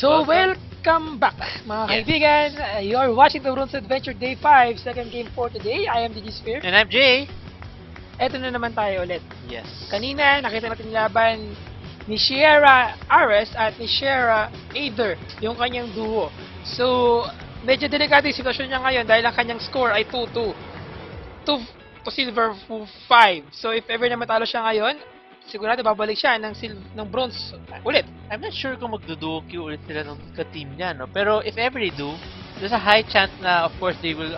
So, Welcome. welcome back, mga Yes. kaibigan. You are watching the Runes Adventure Day 5, second game for today. I am DJ Sphere. And I'm Jay. Eto na naman tayo ulit. Yes. Kanina, nakita natin yung laban ni Sierra Ares at ni Sierra Aether, yung kanyang duo. So, medyo delikado yung sitwasyon niya ngayon dahil ang kanyang score ay 2-2. 2 to silver 5. So, if ever na matalo siya ngayon, sigurado babalik siya ng bronze ulit. I'm not sure kung magduduo queue ulit sila ng ka-team niya, no? Pero if ever they do, there's a high chance na, of course, they will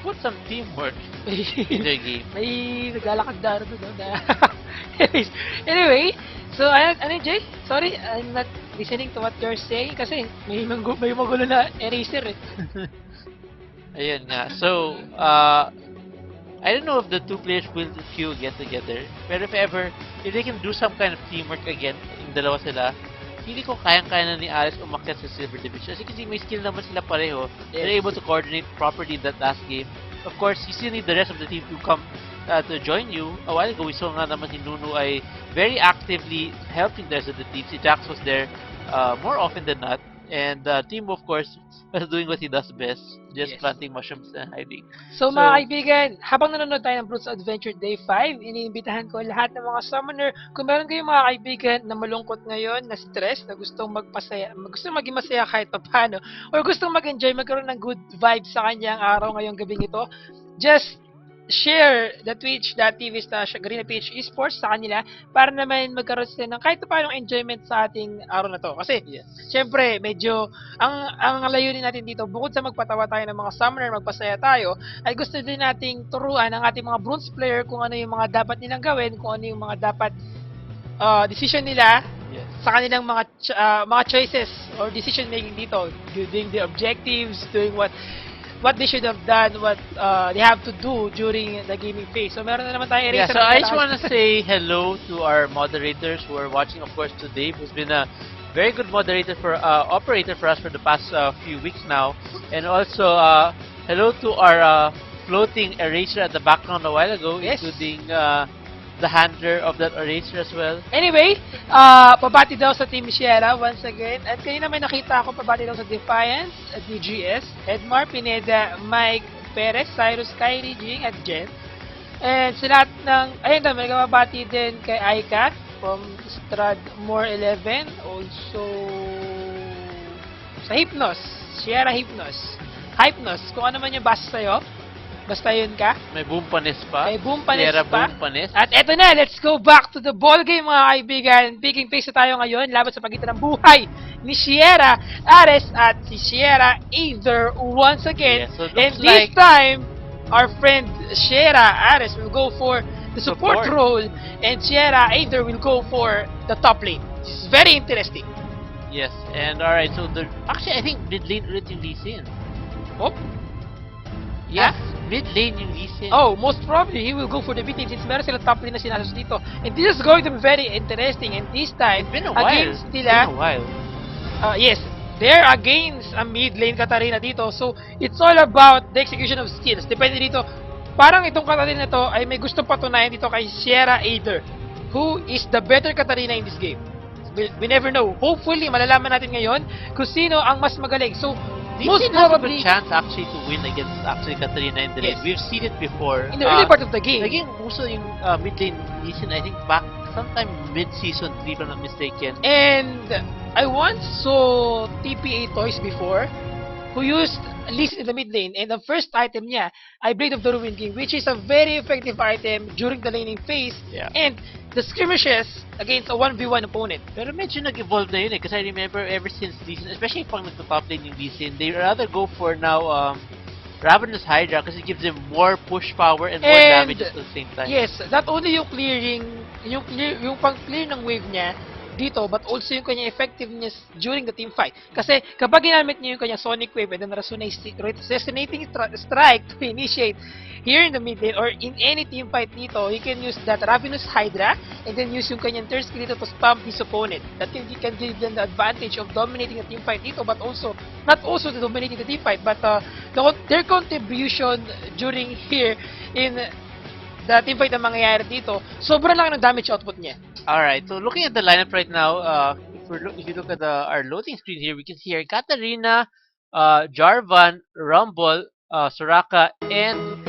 put some teamwork in their game. May naglalakad daro doon. Anyway, so ano Jay? Sorry, I'm not listening to what you're saying kasi may magulo na eraser eh. Ayun nga. So, I don't know if the two players will queue get together. Pero if they can do some kind of teamwork again, yung dalawa sila, hindi ko kayang-kaya na ni Ares umakyat sa Silver Division. Kasi may skill naman sila pareho. They're able to coordinate properly that last game. Of course, you still need the rest of the team to come to join you. A while ago, we saw nga naman si Nunu ay very actively helping the rest of the team. Si Jax was there more often than not. And Team, of course, was doing what he does best. Just Yes. planting mushrooms and hiding. So mga kaibigan, habang nanonood tayo ng Brutes Adventure Day 5, iniimbitahan ko lahat ng mga summoner, kung meron kayong mga kaibigan na malungkot ngayon, na stress, na gustong gustong maging masaya kahit paano, or gustong mag-enjoy, magkaroon ng good vibes sa kanyang araw ngayong gabing ito, just share the Twitch.tv/Garena PH Esports sa kanila para naman magkaroon sila ng kahit paano enjoyment sa ating araw na to. Kasi, Yes. syempre, medyo, ang layunin natin dito, bukod sa magpatawa tayo ng mga summoner, magpasaya tayo, ay gusto din nating turuan ang ating mga bronze player kung ano yung mga dapat nilang gawin, kung ano yung mga dapat decision nila Yes. sa kanilang mga choices or decision making dito, doing the objectives, doing what they should have done, what they have to do during the gaming phase. So meron na naman tayong Yeah, eraser so na I just malakas. want to say hello to our moderators who are watching, of course, to Dave, who's been a very good moderator operator for us for the past few weeks now. And also, hello to our floating eraser at the background a while ago, Yes. including the handler of that eraser as well. Anyway, pabati daw sa Team Sierra once again. At kanina may nakita ako pabati daw sa Defiance, at DGS, Edmar, Pineda, Mike, Perez, Cyrus, Kylie, Jing, at Jen. And sa lahat ng, ayun daw, may kababati din kay Aika from Stradmore 11. Also, sa Hypnos, Sierra Hypnos, kung ano man yung basa sa'yo, basta yun ka. May boom panis pa. May boom panis Sierra pa. boom panis. At eto na, let's go back to the ball game mga kaibigan. Picking face na tayo ngayon, laban sa pagitan ng buhay ni Sierra Ares at si Sierra Aether once again. Yeah, so it And looks this like- time, our friend Sierra Ares will go for the support Support. role and Sierra Aether will go for the top lane. This is very interesting. Yes, and alright, so actually, I think mid lane ulit yung Lee Sin. Oh, Yes, mid lane yung Lee Sin. oh, most probably he will go for the mid lane since meron sila top lane na sinasos dito. And this is going to be very interesting. And this time, It's been a while. against It's nila, been a while. yes, they're against a mid lane Katarina dito. So, it's all about the execution of skills. Depende dito. Parang itong Katarina na to ay may gusto patunayan dito kay Sierra Aether, who is the better Katarina in this game. We never know. Hopefully, malalaman natin ngayon kung sino ang mas magaling. So, Lee most Sin has a good probably, chance actually to win against actually Katarina in the lane. Yes. We've seen it before. in the early part of the game, Naging uso yung mid lane Lee Sin, I think back sometime mid-season 3 if I'm not mistaken. and I once saw TPA Toys before who used Lee Sin in the mid lane, and the first item niya ay Blade of the Ruined King, which is a very effective item during the laning phase Yeah. and the skirmishes against a 1v1 opponent. Pero medyo nag-evolve na yun eh. Kasi I remember ever since Lee Sin, especially pag nagpa-top lane yung Lee Sin, they rather go for now Ravenous Hydra kasi it gives them more push power and more And, damage at the same time. Yes, not only yung clearing, yung pang-clear ng wave niya dito, but also yung kanyang effectiveness during the team fight. Kasi kapag ginamit niya yung kanyang Sonic Wave and then resonating strike to initiate here in the mid lane or in any team fight dito, he can use that Ravenous Hydra and then use yung kanyang third skill dito to spam his opponent. That can give them the advantage of dominating the team fight dito, but also, not also to dominating the team fight, but their contribution during here in the team fight na mangyayari dito, sobrang laki ng damage output niya. Alright, so looking at the lineup right now, if you look at our loading screen here, we can see here Katarina, Jarvan, Rumble, Soraka, and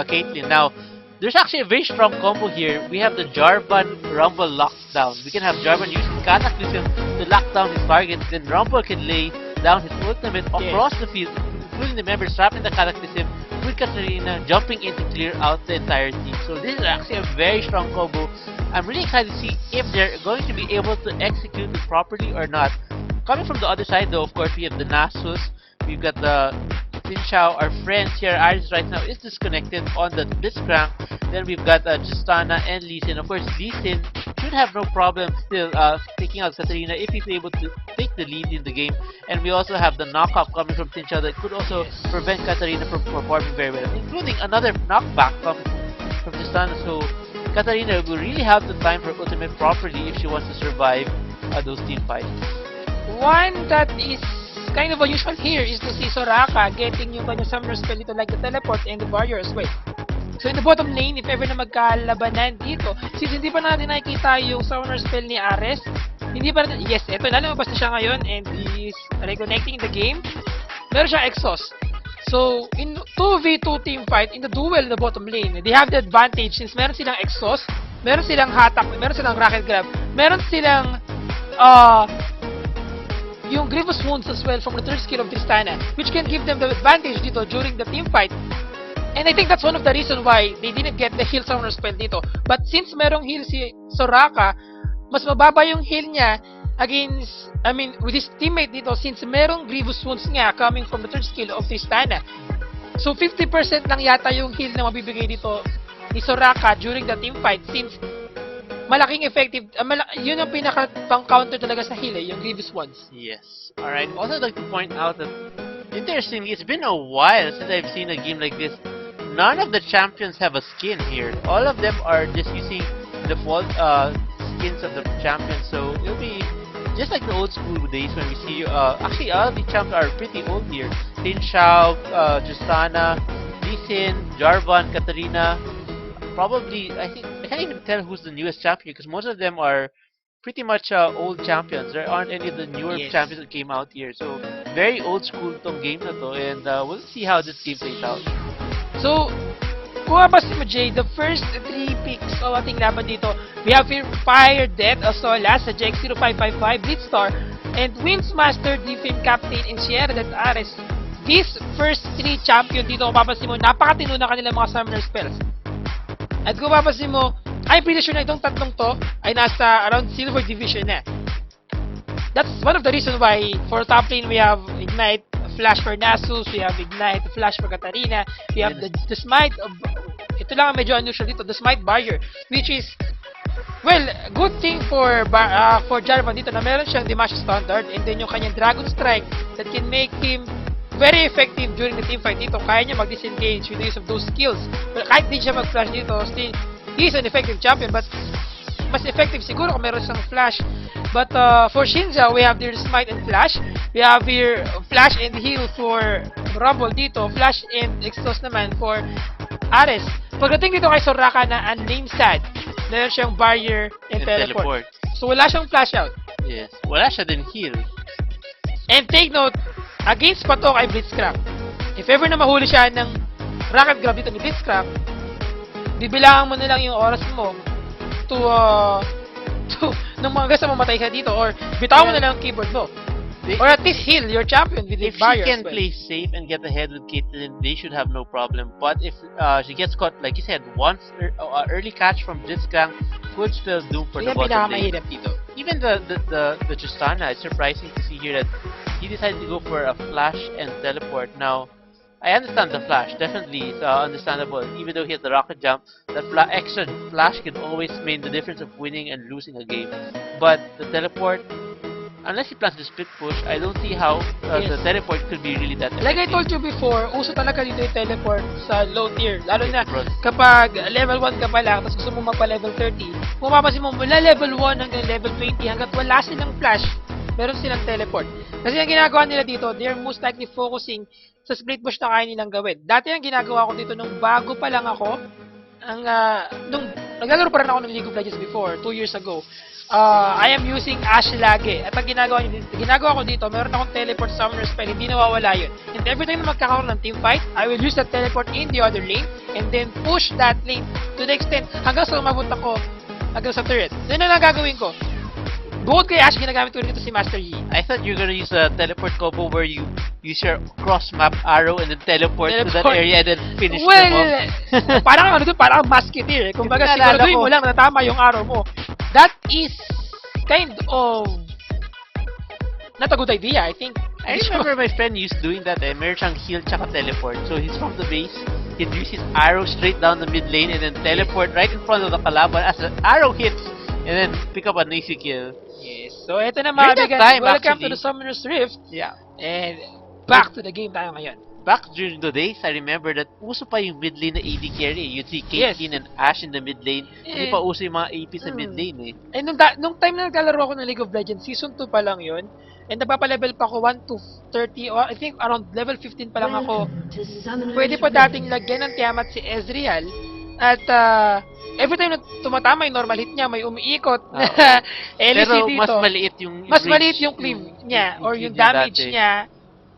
Caitlyn. Now, there's actually a very strong combo here. We have the Jarvan Rumble lockdown. We can have Jarvan using Cataclysm to lock down his targets, then Rumble can lay down his ultimate across the field, including the members trapping the Cataclysm, with Katarina jumping in to clear out the entire team. So this is actually a very strong combo. I'm really excited to see if they're going to be able to execute it properly or not. Coming from the other side though, of course, we have the Nasus, we've got the Tinchao, our friends here, Iris right now is disconnected on the Blitzcrank. Then we've got Justana and Lee Sin. Of course, Lee Sin should have no problem still taking out Katarina if he's able to take the lead in the game. And we also have the knockup coming from Tinchao that could also prevent Katarina from performing very well, including another knockback coming from Justana. So Katarina will really have to time her ultimate properly if she wants to survive those team fights. One that is kind of unusual here is to see Soraka getting yung kanyang summoner spell dito like the teleport and the barrier as well. So in the bottom lane, if ever na magkalabanan dito, since hindi pa natin nakikita yung summoner spell ni Ares, hindi pa natin, yes, eto na, lumabas na siya ngayon and he is reconnecting the game. Meron siyang exhaust. So, in 2v2 team fight, in the duel in the bottom lane, they have the advantage since meron silang exhaust, meron silang hatak, meron silang rocket grab, meron silang yung Grievous Wounds as well from the third skill of Tristana, which can give them the advantage dito during the team fight. And I think that's one of the reasons why they didn't get the heal summoner spell dito. But since merong heal si Soraka, mas mababa yung heal niya against, with his teammate dito since merong Grievous Wounds nga coming from the third skill of Tristana. So 50% lang yata yung heal na mabibigay dito ni Soraka during the team fight since malaking effective, yun ang pinaka pang counter talaga sa heal yung Grievous Wounds. Yes. Alright, also I'd like to point out that, interestingly, it's been a while since I've seen a game like this. None of the champions have a skin here. All of them are just using default skins of the champions, so it'll be just like the old school days when we see, actually all of the champs are pretty old here. Tin Shao, Justana, Lee Sin, Jarvan, Katarina, probably, I can't even tell who's the newest champion because most of them are pretty much old champions. There aren't any of the newer champions that came out here. So, very old school tong game na to and we'll see how this game plays out. So, kung mapasin mo Jay, the first 3 picks o ating laban dito, we have here Fire Death Asola sa JX0555 Blitzstar and Windsmaster, Defend Captain, and Sierra Death Ares. These first 3 champion dito, kung mapasin mo, napakatino na kanilang mga summoner spells. At kung mapapansin mo, I'm pretty sure na itong tatlong to ay nasa around Silver Division na. That's one of the reasons why for top lane we have Ignite, Flash for Nasus, we have Ignite, Flash for Katarina, we have the Smite, ito lang ang medyo unusual dito, the Smite Barrier, which is, well, good thing for Jarvan dito na meron siyang Dimash Standard and then yung kanyang Dragon Strike that can make him very effective during the team fight dito. Kaya niya mag-disengage with the use of those skills. But kahit di siya mag-flash dito, still, he's an effective champion. But mas effective siguro kung meron siyang flash. But for Shinja, we have their Smite and Flash. We have here Flash and Heal for Rumble dito. Flash and Exhaust naman for Ares. Pagdating dito kay Soraka na Unnamed Sad, meron siyang Barrier and teleport. So wala siyang flash out. Yes. Wala siya din heal. And take note, against pa to kay Blitzcrank. If ever na mahuli siya ng rocket grab dito ni Blitzcrank, bibilangan mo na lang yung oras mo to nung mga gasa mamatay ka dito or bitaw mo na lang ang keyboard mo. Or at least heal your champion with the barrier. If she can play safe and get ahead with Caitlyn, they should have no problem. But if she gets caught, like you said, once early catch from Blitzcrank could spell doom for the bottom lane. Dito. Even the Justana, it's surprising to see here that he decided to go for a flash and teleport. Now, I understand the flash, definitely it's understandable. Even though he has the rocket jump, that extra flash can always mean the difference of winning and losing a game. But the teleport, unless he plans to split push, I don't see how the teleport could be really that effective. Like I told you before, uso talaga dito yung teleport sa low tier. Lalo na kapag level 1 ka pa lang, tapos gusto mo magpa-level 30, kung mapapansin mo, mula level 1 hanggang level 20, hanggat wala silang flash, meron silang teleport. Kasi ang ginagawa nila dito, they're most likely focusing sa split push na kaya nilang gawin. Dati ang ginagawa ko dito nung bago pa lang ako, nung naglalaro pa rin ako ng League of Legends before, 2 years ago. I am using Ashe lagi. At ang ginagawa ko dito, meron akong teleport summoner spell, hindi nawawala yun. And every time na magkakaroon ng team fight, I will use that teleport in the other lane, and then push that lane to the extent hanggang sa umabot ako hanggang sa turret. So yun ang gagawin ko. Bukod kay Ashe, ginagamit ko rin dito si Master Yi. I thought you were gonna use a teleport combo where you use your cross-map arrow and then teleport to that area and then finish them off. Parang ano doon, parang musketeer. Kumbaga, Naalala siguraduhin ko. mo lang na tama yung arrow mo. That is kind of not a good idea, I think. I remember my friend used doing that meron siyang heal tsaka teleport. So he's from the base, he'd use his arrow straight down the mid lane and then teleport right in front of the kalaban as the arrow hits and then pick up an easy kill. Yes. So, eto na During mga that bigan. time, Welcome to actually. the Summoner's Rift. Yeah. And back to the game tayo ngayon. Back during the days, I remember that uso pa yung mid lane na AD carry. You'd see Yes. Caitlyn and Ashe in the mid lane. Hindi Eh, pa uso yung mga AP sa mid lane eh. And nung time na naglalaro ako ng League of Legends, Season 2 pa lang yun. And napapalevel pa ako 1 to 30, or I think around level 15 pa lang ako. Pwede pa dating lagyan ng Tiamat si Ezreal. At every time na tumatama yung normal hit niya, may umiikot na LC Pero dito. mas maliit yung Mas range, maliit yung cleave niya or cleave yung niya damage dati niya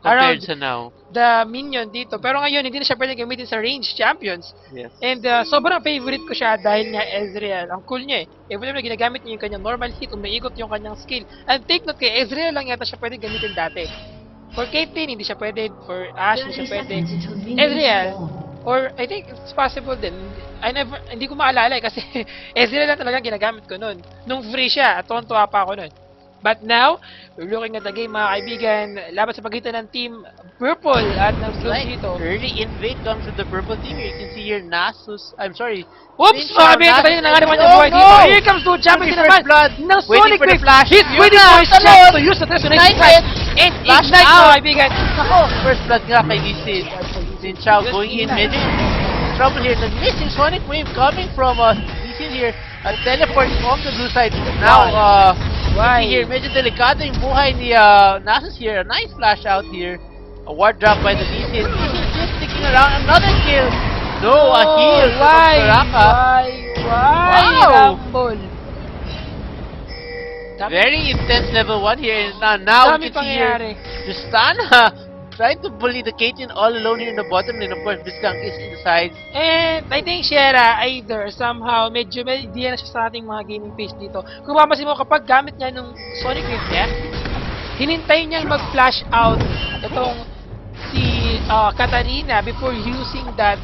compared around sa now. the minion dito. Pero ngayon, hindi na siya pwede gamitin sa range champions. Yes. And sobrang favorite ko siya dahil nga Ezreal. Ang cool niya eh. Every time na ginagamit niya yung kanyang normal hit, umiikot yung kanyang skill. And take note kay Ezreal lang yata siya pwede gamitin dati. For Caitlyn, hindi siya pwede. For Ashe, hindi siya pwede. Ezreal, or I think it's possible din. Hindi ko maalala eh, kasi Ezreal lang talaga ginagamit ko nun. Nung free siya, at tuwa pa ako nun. But now, we're looking at the game mga kaibigan. Laban sa pagitan ng team Purple at ng Blues Like, dito. early invade comes with the purple team here. You can see here Nasus. I'm sorry. Oops! Sabi Nasus- ko tayo na nga naman Oh, yung buhay no! dito. Here comes to champion Looking din for naman blood. ng Waiting Sonic for the Wave. flash. He's Yun waiting na, for his talon! chance to use the Transformation Nice Strike. hit. And Flash ignite out. mga kaibigan. Ako, first blood nga kay Lee Sin. Sin Chao Just going in ignite. mid. Trouble here. The missing Sonic Wave coming from Lee Sin here. A teleport from the blue side. Now, Why? see here, medyo delikado yung buhay ni Nasus here. A nice flash out here. A ward drop by the Lee Sin. Lee Sin still sticking around. Another kill. No, a heal. from Why? Soraka. Why? Wow. Rumble. Very intense level 1 here. And now we Dami can see here pangyayari. Tristana trying to bully the Caitlyn all alone here in the bottom lane. Of course, Blitzcrank is in the side. And I think Shera either somehow medyo hindi na siya sa ating mga gaming phase dito. Kung mapapansin mo kapag gamit niya nung Sonic Wave niya, hinintay niyang mag-flash out itong si Katarina before using that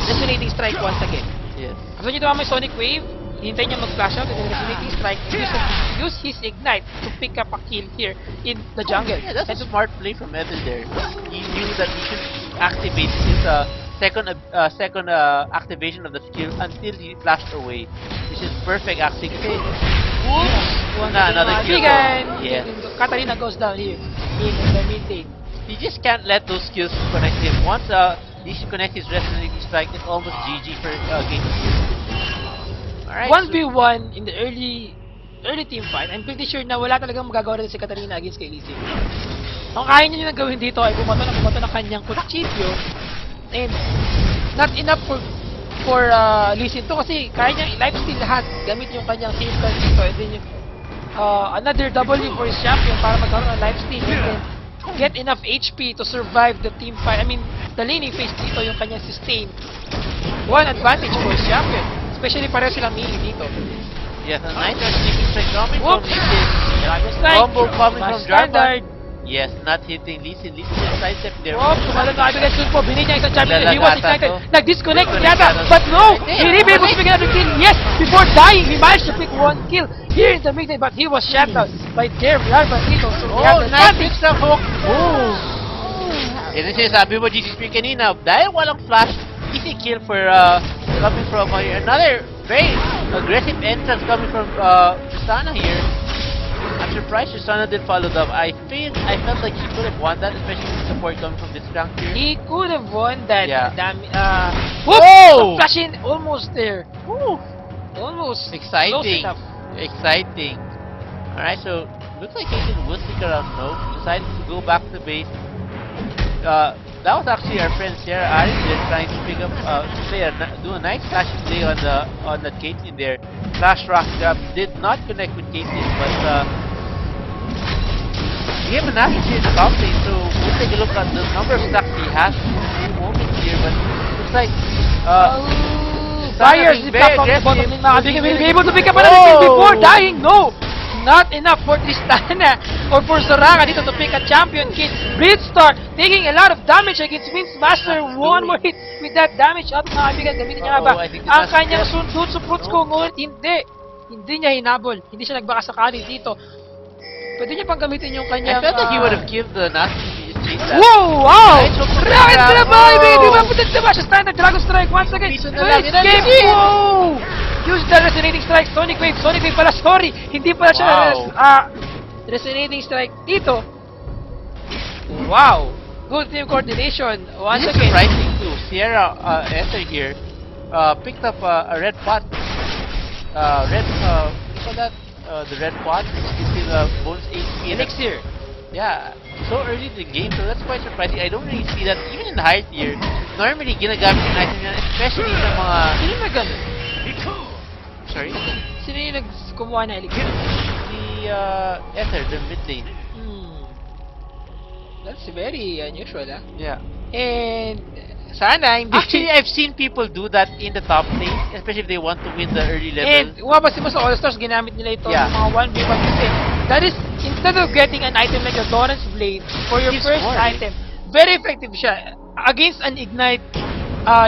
resonating strike once again. Yes. Kapag niya tumama yung Sonic Wave, hinintay niya mag-flash out and then resonating strike and use his ignite to pick up a kill here in the jungle. Yeah, that's And a smart play from Evan there. He knew that he should activate his second activation of the skill until he flashed away, which is perfect actually. Oops! Another kill. Bigan! Yes. Katarina goes down here in the mid lane. You just can't let those skills connect him. Once he should connect his resonating strike, it's almost GG for game. Alright. 1v1 in the early team fight. I'm pretty sure na wala talagang magagawa rin si Katarina against kay Lee Sin. Ang kaya niya nang gawin dito ay bumato ng kanyang kutsilyo, and not enough for Lee Sin to kasi kaya niya i-lifesteal lahat gamit yung kanyang safeguard dito, and then yung another W for his champion para magkaroon ng lifesteal and then get enough HP to survive the team fight. I mean, the laning phase dito yung kanyang sustain. One advantage for his champion. Especially pareho silang melee dito. Yes, a nice sneaking strike coming Whoops! from Lee Sin. Dragon Strike! Combo coming Mas from Jarvan. standard. Yes, not hitting Lee Sin. Lee Sin just sidestep there. Oh, tumalon na kaibigan Sulpo. Binigyan niya isang champion. He was Lalagata excited. to. Nag-disconnect Disconnect yata. yata. But no! Hindi. He really able to pick another kill. Yes! Before dying, he managed to pick one kill here in the mid lane. But he was shut down by Jarvan dito. So they have Oh, the nice advantage. mix up hook. Oh! Yan ang sinasabi mo, GCSP kanina. Dahil walang flash, easy kill for coming from another very aggressive entrance coming from Tristana here. I'm surprised Tristana didn't follow up. I felt like he could have won that, especially with support coming from this rank here. He could have won that. Yeah. Whoop! Oh! Flash in. Almost there. Woo! Almost. Close Exciting. enough. Exciting. Alright, so looks like Caitlyn will stick around. No, decided to go back to base. that was actually our friend Sarah Aris there trying to pick up, do a nice flashing play on the Caitlyn there. Flash rock grab did not connect with Caitlyn, but we have a Nasus here in the top lane, so we'll take a look at the number of stacks he has in a moment here, but it's like, Fires being the top on the very bottom lane, mga aggressive, kaibigan. Will be using- able to pick up another kill Whoa! before dying. No! Not enough for Tristana or for Soraka dito to pick a champion kill. Blitzstar taking a lot of damage against Winx Master. One more hit with that damage out, mga kaibigan. Gamitin niya nga ba I think ang that's kanyang dead. Jutsu Fruits ko? Ngunit hindi. Hindi niya hinabol. Hindi siya nagbaka sakali dito. Pwede niya pang gamitin yung I kanyang... felt like he would have killed the Nasus if he just chased that. Whoa! Wow! Nice hook from Rocket Sarah. to the ball, baby! Whoa! Mapunta sa bash. Standard Dragon Strike once again. Piso na To lang. escape! Yun ang Whoa! Use the Resonating Strike. Sonic Wave. Sonic Wave pala. Sorry. Hindi pala siya Wow. Resonating Strike dito. Wow! Good team coordination. Once This is again. surprising too. Sierra Ether here picked up a red pot. What do you call that? The red pot, which gives you the bonus HP. and that's- Elixir. Yeah, so early in the game, so that's quite surprising. I don't really see that even in the higher tier. Normally, ginagamit yung item yan, especially sa mga... Sino na ganun? Sorry? Sino yung kumuha na Elixir? The Ether, the mid lane. That's very unusual, ah. Yeah. And sana hindi... Actually, I've seen people do that in the top lane, especially if they want to win the early level. And umabas mo sa All-Stars, ginamit nila ito Yeah. ng mga 1v1 kasi that is, instead of getting an item like a Doran's Blade for your Gives first more, item, very effective siya against an Ignite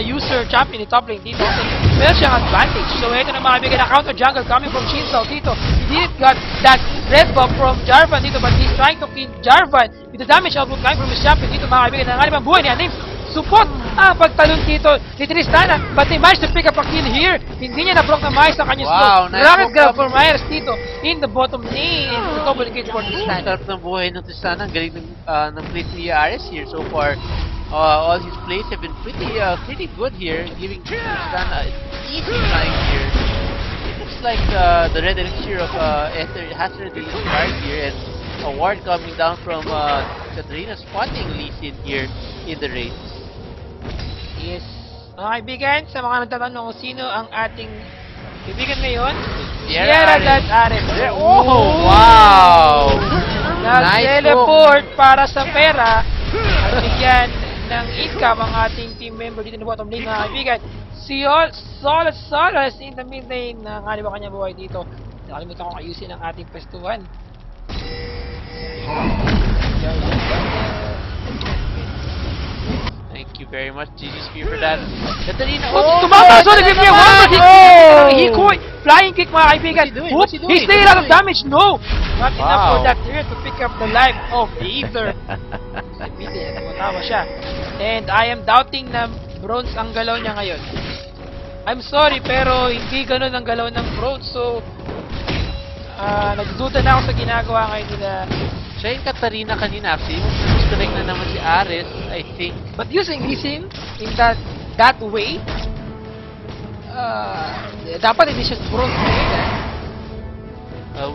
user champion in top lane dito. Kasi meron siyang advantage. So ito na mga bigyan na counter jungle coming from Shinzao dito. He didn't got that red buff from Jarvan dito, but he's trying to kill Jarvan with the damage output coming from his champion dito mga bigyan na nga buhay niya. Names support ang pagtalon dito ni Tristana, but they managed to pick up a kill here. Hindi niya na-block na maayos ang kanyang Wow, slow. nice Rocket hook grab up. for Myers dito in the bottom lane. And the double engage for Ang Tristana. sarap ng buhay ng Tristana. Ang galing ng play ni Ares here so far. All his plays have been pretty good here, giving Tristana an easy time here. It looks like the red elixir of Ether has already expired here, and a ward coming down from Katarina spotting Lee Sin here in the race. Yes. Mga kaibigan, sa mga nagtatanong kung sino ang ating kaibigan ngayon, Sierra Ares. Ares. Oh, wow! Nag-teleport para sa pera at bigyan ng income ang ating team member dito na bottom lane, mga kaibigan. Si Solas in the mid lane na nga ba kanya buhay dito. Nakalimutan kong ayusin ang ating pwestuhan. Thank you very much, GG Spear, for that. Katarina, Tumama! Sonic Wave niya! One more hit! Oh! Hikoy! Flying kick, mga kaibigan! What's he doing? Whoop! What's he doing? He's taking a lot of damage! No! Not enough for Wow. that here to pick up the life of the Ether. Bitin, tumatawa siya. And I am doubting na bronze ang galaw niya ngayon. I'm sorry, pero hindi ganun ang galaw ng bronze. So, nagduda na ako sa ginagawa ngayon nila. Siya yung Katarina kanina, actually. Mas na naman si Ares, I think. But using Lee Sin in that way, dapat hindi siya bronze ngayon.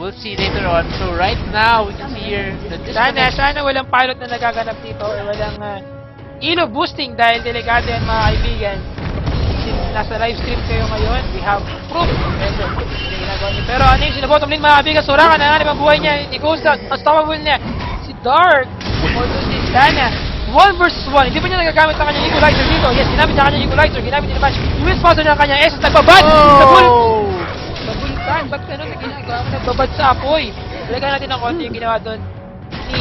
We'll see later on. So right now, we can see here that this Sana walang pilot na nagaganap dito or walang elo boosting dahil delikado yan, mga kaibigan. Since nasa live stream kayo ngayon, we have proof. Pero ano yung sinabottom lane, mga kaibigan, Soraka na nga naman buhay niya, ni Ghost Out, unstoppable niya. Si Dark, or si Dana, 1 versus 1. Hindi pa niya nagagamit ang kanyang equalizer dito. Yes, ginamit niya ang kanyang equalizer, ginamit niya naman. Yung sponsor niya ang kanyang SS, nagbabad! Sa time, ba't ganun na ginagawa mo? Nagbabad sa apoy. Talaga natin ng konti yung ginawa doon.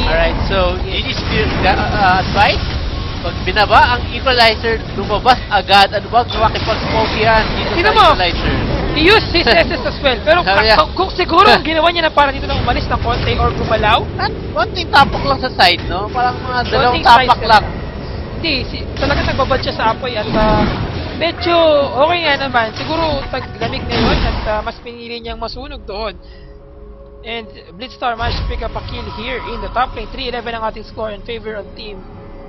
Alright, so GG Spear advice, pag binaba ang equalizer, lumabas agad. Ano ba? Makipag-smoke yan dito Sino sa mo? equalizer. He used his SS as well. Pero Yeah. kung siguro ang ginawa niya na para dito lang umalis ng konti or gumalaw, Konting tapak lang sa side, no? Parang mga dalawang konting tapak size lang. Hindi, talaga nagbabad siya sa apoy at medyo okay nga naman. Siguro taglamig na yun at mas pinili niyang masunog doon. And Blitzstar managed to pick up a kill here in the top lane. 3-11 ang ating score in favor of team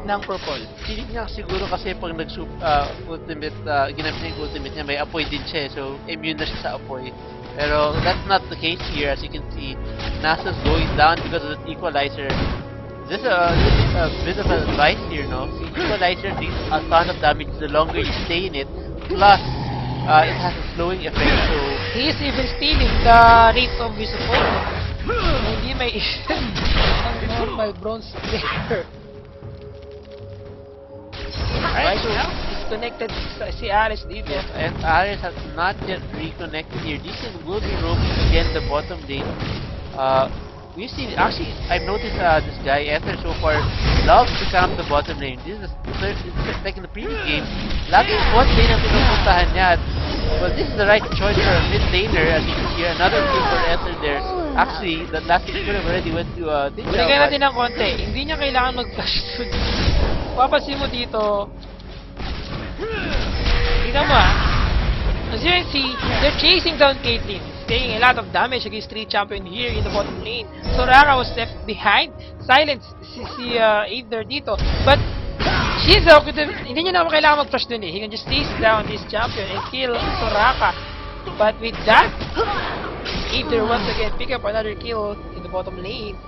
ng Purple. Feeling niya siguro kasi pag ultimate, ginamit niya yung ultimate niya, may apoy din siya, so immune na siya sa apoy. Pero that's not the case here, as you can see. Nasus going down because of the equalizer. this is a bit of advice here, no? The equalizer deals a ton of damage the longer you stay in it. Plus, it has a slowing effect, so He is even stealing the rate of his opponent. Hindi may issue ang normal bronze player. Right so now, disconnected si Ares dito. yes, and Ares has not yet reconnected here. This will be roaming again the bottom lane. We've seen, actually, I've noticed this guy, Ether, so far, loves to camp the bottom lane. This is like in the previous game, lagi bot lane ang pinupuntahan niya. Well, this is the right choice for a mid laner, as you can see, another kill for Ether there. Actually, that last kill could have already went to Ninja. Balikan natin ng konti. Hindi niya kailangan mag-flash shoot. Papansin mo dito. Tingnan mo As you can see, they're chasing down Caitlyn, taking a lot of damage against 3 champion here in the bottom lane. Soraka was left behind. Silence si Aether dito. But Shinzo, hindi niya naman kailangan mag-flash dun eh. He can just chase down this champion and kill Soraka. But with that, Aether once again pick up another kill in the bottom lane.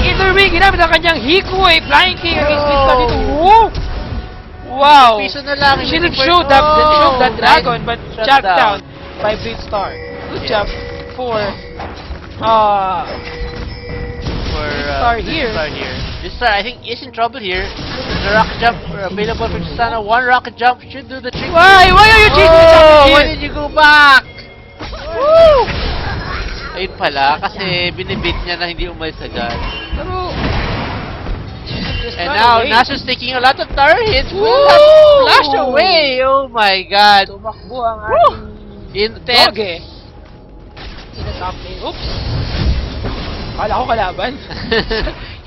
Aether Wing, ginamit ang kanyang Hiku eh. Flying King against Blitzstar dito. Woo! Wow! Piso na lang. She didn't show that dragon, but shot down by Blitzstar. Good job for Blitzstar here. Blitzstar, I think, is in trouble here. The rocket jump available for Tristana. One rocket jump should do the trick. Why are you chasing the champion Why here? did you go back? Woo! Ayun pala, kasi binibit niya na hindi umalis agad. Pero, And now, Nasus taking a lot of tower hits. Will have flashed away. Oh my god. tumakbo ang ating Intense. Doge. In the top lane. Oops! Kala ko kalaban.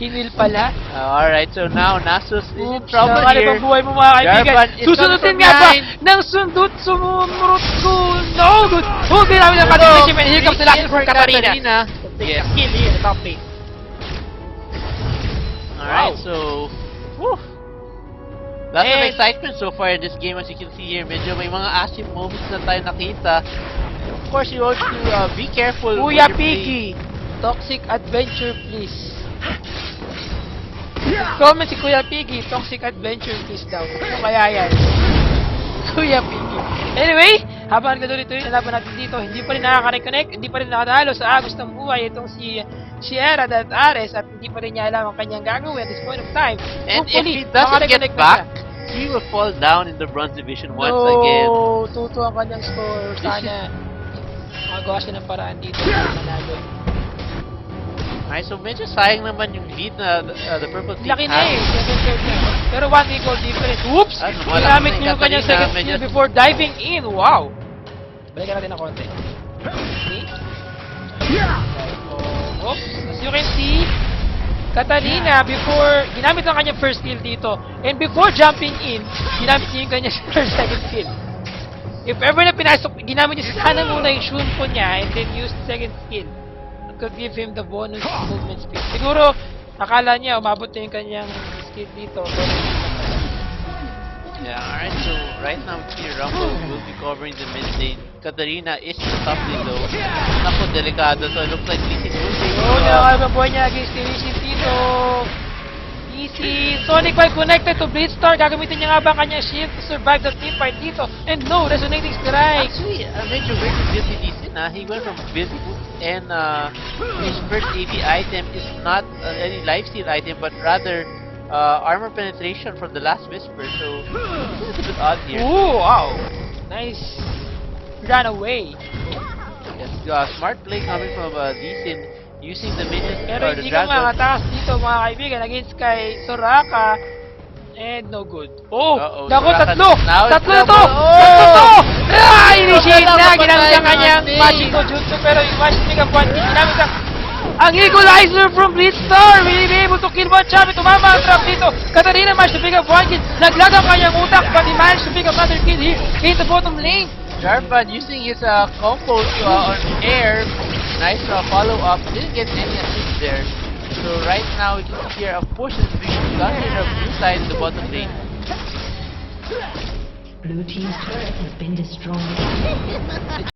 Hinil pala. Alright, so now Nasus is in Oops, trouble nakakala here. bang buhay mo mga kaibigan? Jarvan is Susundutin on nga ba from ng sundot sumunod ko? No good! Huwag namin ang katsumishim and here comes the last for Katarina. Yes. Kill here in the top lane. Alright, Wow. so whew. Lots of And- excitement so far in this game, as you can see here. Medyo may mga asif moments na tayo nakita. Of course, you also be careful. when Kuya you're Piggy, playing. toxic adventure please. Comment si Kuya Piggy, toxic adventure please daw. Ano kaya yan? Kuya Piggy. Anyway, habang nagdatuloy-tuloy na laban natin dito, hindi pa rin nakaka-reconnect, hindi pa rin nakadalo sa agos ng buhay itong si Sierra at Ares at hindi pa rin niya alam ang kanyang gagawin at this point of time. And if Hopefully, he doesn't get makareconnect na back, siya. he will fall down in the bronze division once again. No, tuto ang kanyang score. Sana magawa siya ng paraan dito para manalo. Alright, so medyo sayang naman yung lead na the purple team Laki na eh, has. 7-3 na. Pero 1 goal difference. Whoops! Ano, wala Ginamit na niyo yung kanyang Katarina, second skill medyo- before diving in. Wow! Balikan natin ng konti. See? Oops! As you can see, Katarina, before, ginamit ang kanyang first skill dito. And before jumping in, ginamit niya yung kanyang second skill. If ever na pinasok, ginamit niya sana muna yung Shunpo niya and then use second skill. It could give him the bonus movement speed. Siguro, akala niya umabot na yung kanyang skill dito. Yeah, alright, so right now here, Rumble will be covering the mid lane. Katarina is in the top lane though. Naku, delikado. So it looks like Lee Sin will take Oh, nakakaiba buhay niya against the Lee dito. Easy. Sonic Vibe connected to Blitzstar. Gagamitin niya nga ba ang kanyang shield to survive the team fight dito? And no, resonating strike. Actually, medyo very busy Lee Sin, He went from busy and his first AD item is not any lifesteal item but rather armor penetration from the last Whisper. So this is a bit odd here. Ooh, wow. Nice. Ran away. Yes, smart play coming from Lee Sin using the minions Pero or the hindi ka dragon. makatakas dito mga kaibigan against kay Soraka. And no good. Oh! Uh-oh, Naku, Soraka tatlo! now is Tatlo na to! trouble. Oh! Tatlo to! Ah! Initiate Wala na! pa Ginamit tayo ang kanyang ng Machiko Jutsu pero yung Machiko Point ginamit ang equalizer from Blitzstar! Will he be able to kill one champion? Tumama ang trap dito! Katarina managed to pick up one kill. Naglag ang kanyang utak but he managed to pick up another kill here in the bottom lane. Jarvan using his combo on air. Nice follow-up. Didn't get any assist there. So right now, we can see here a push is being done in the blue side in the bottom lane. Blue team's turret has been destroyed.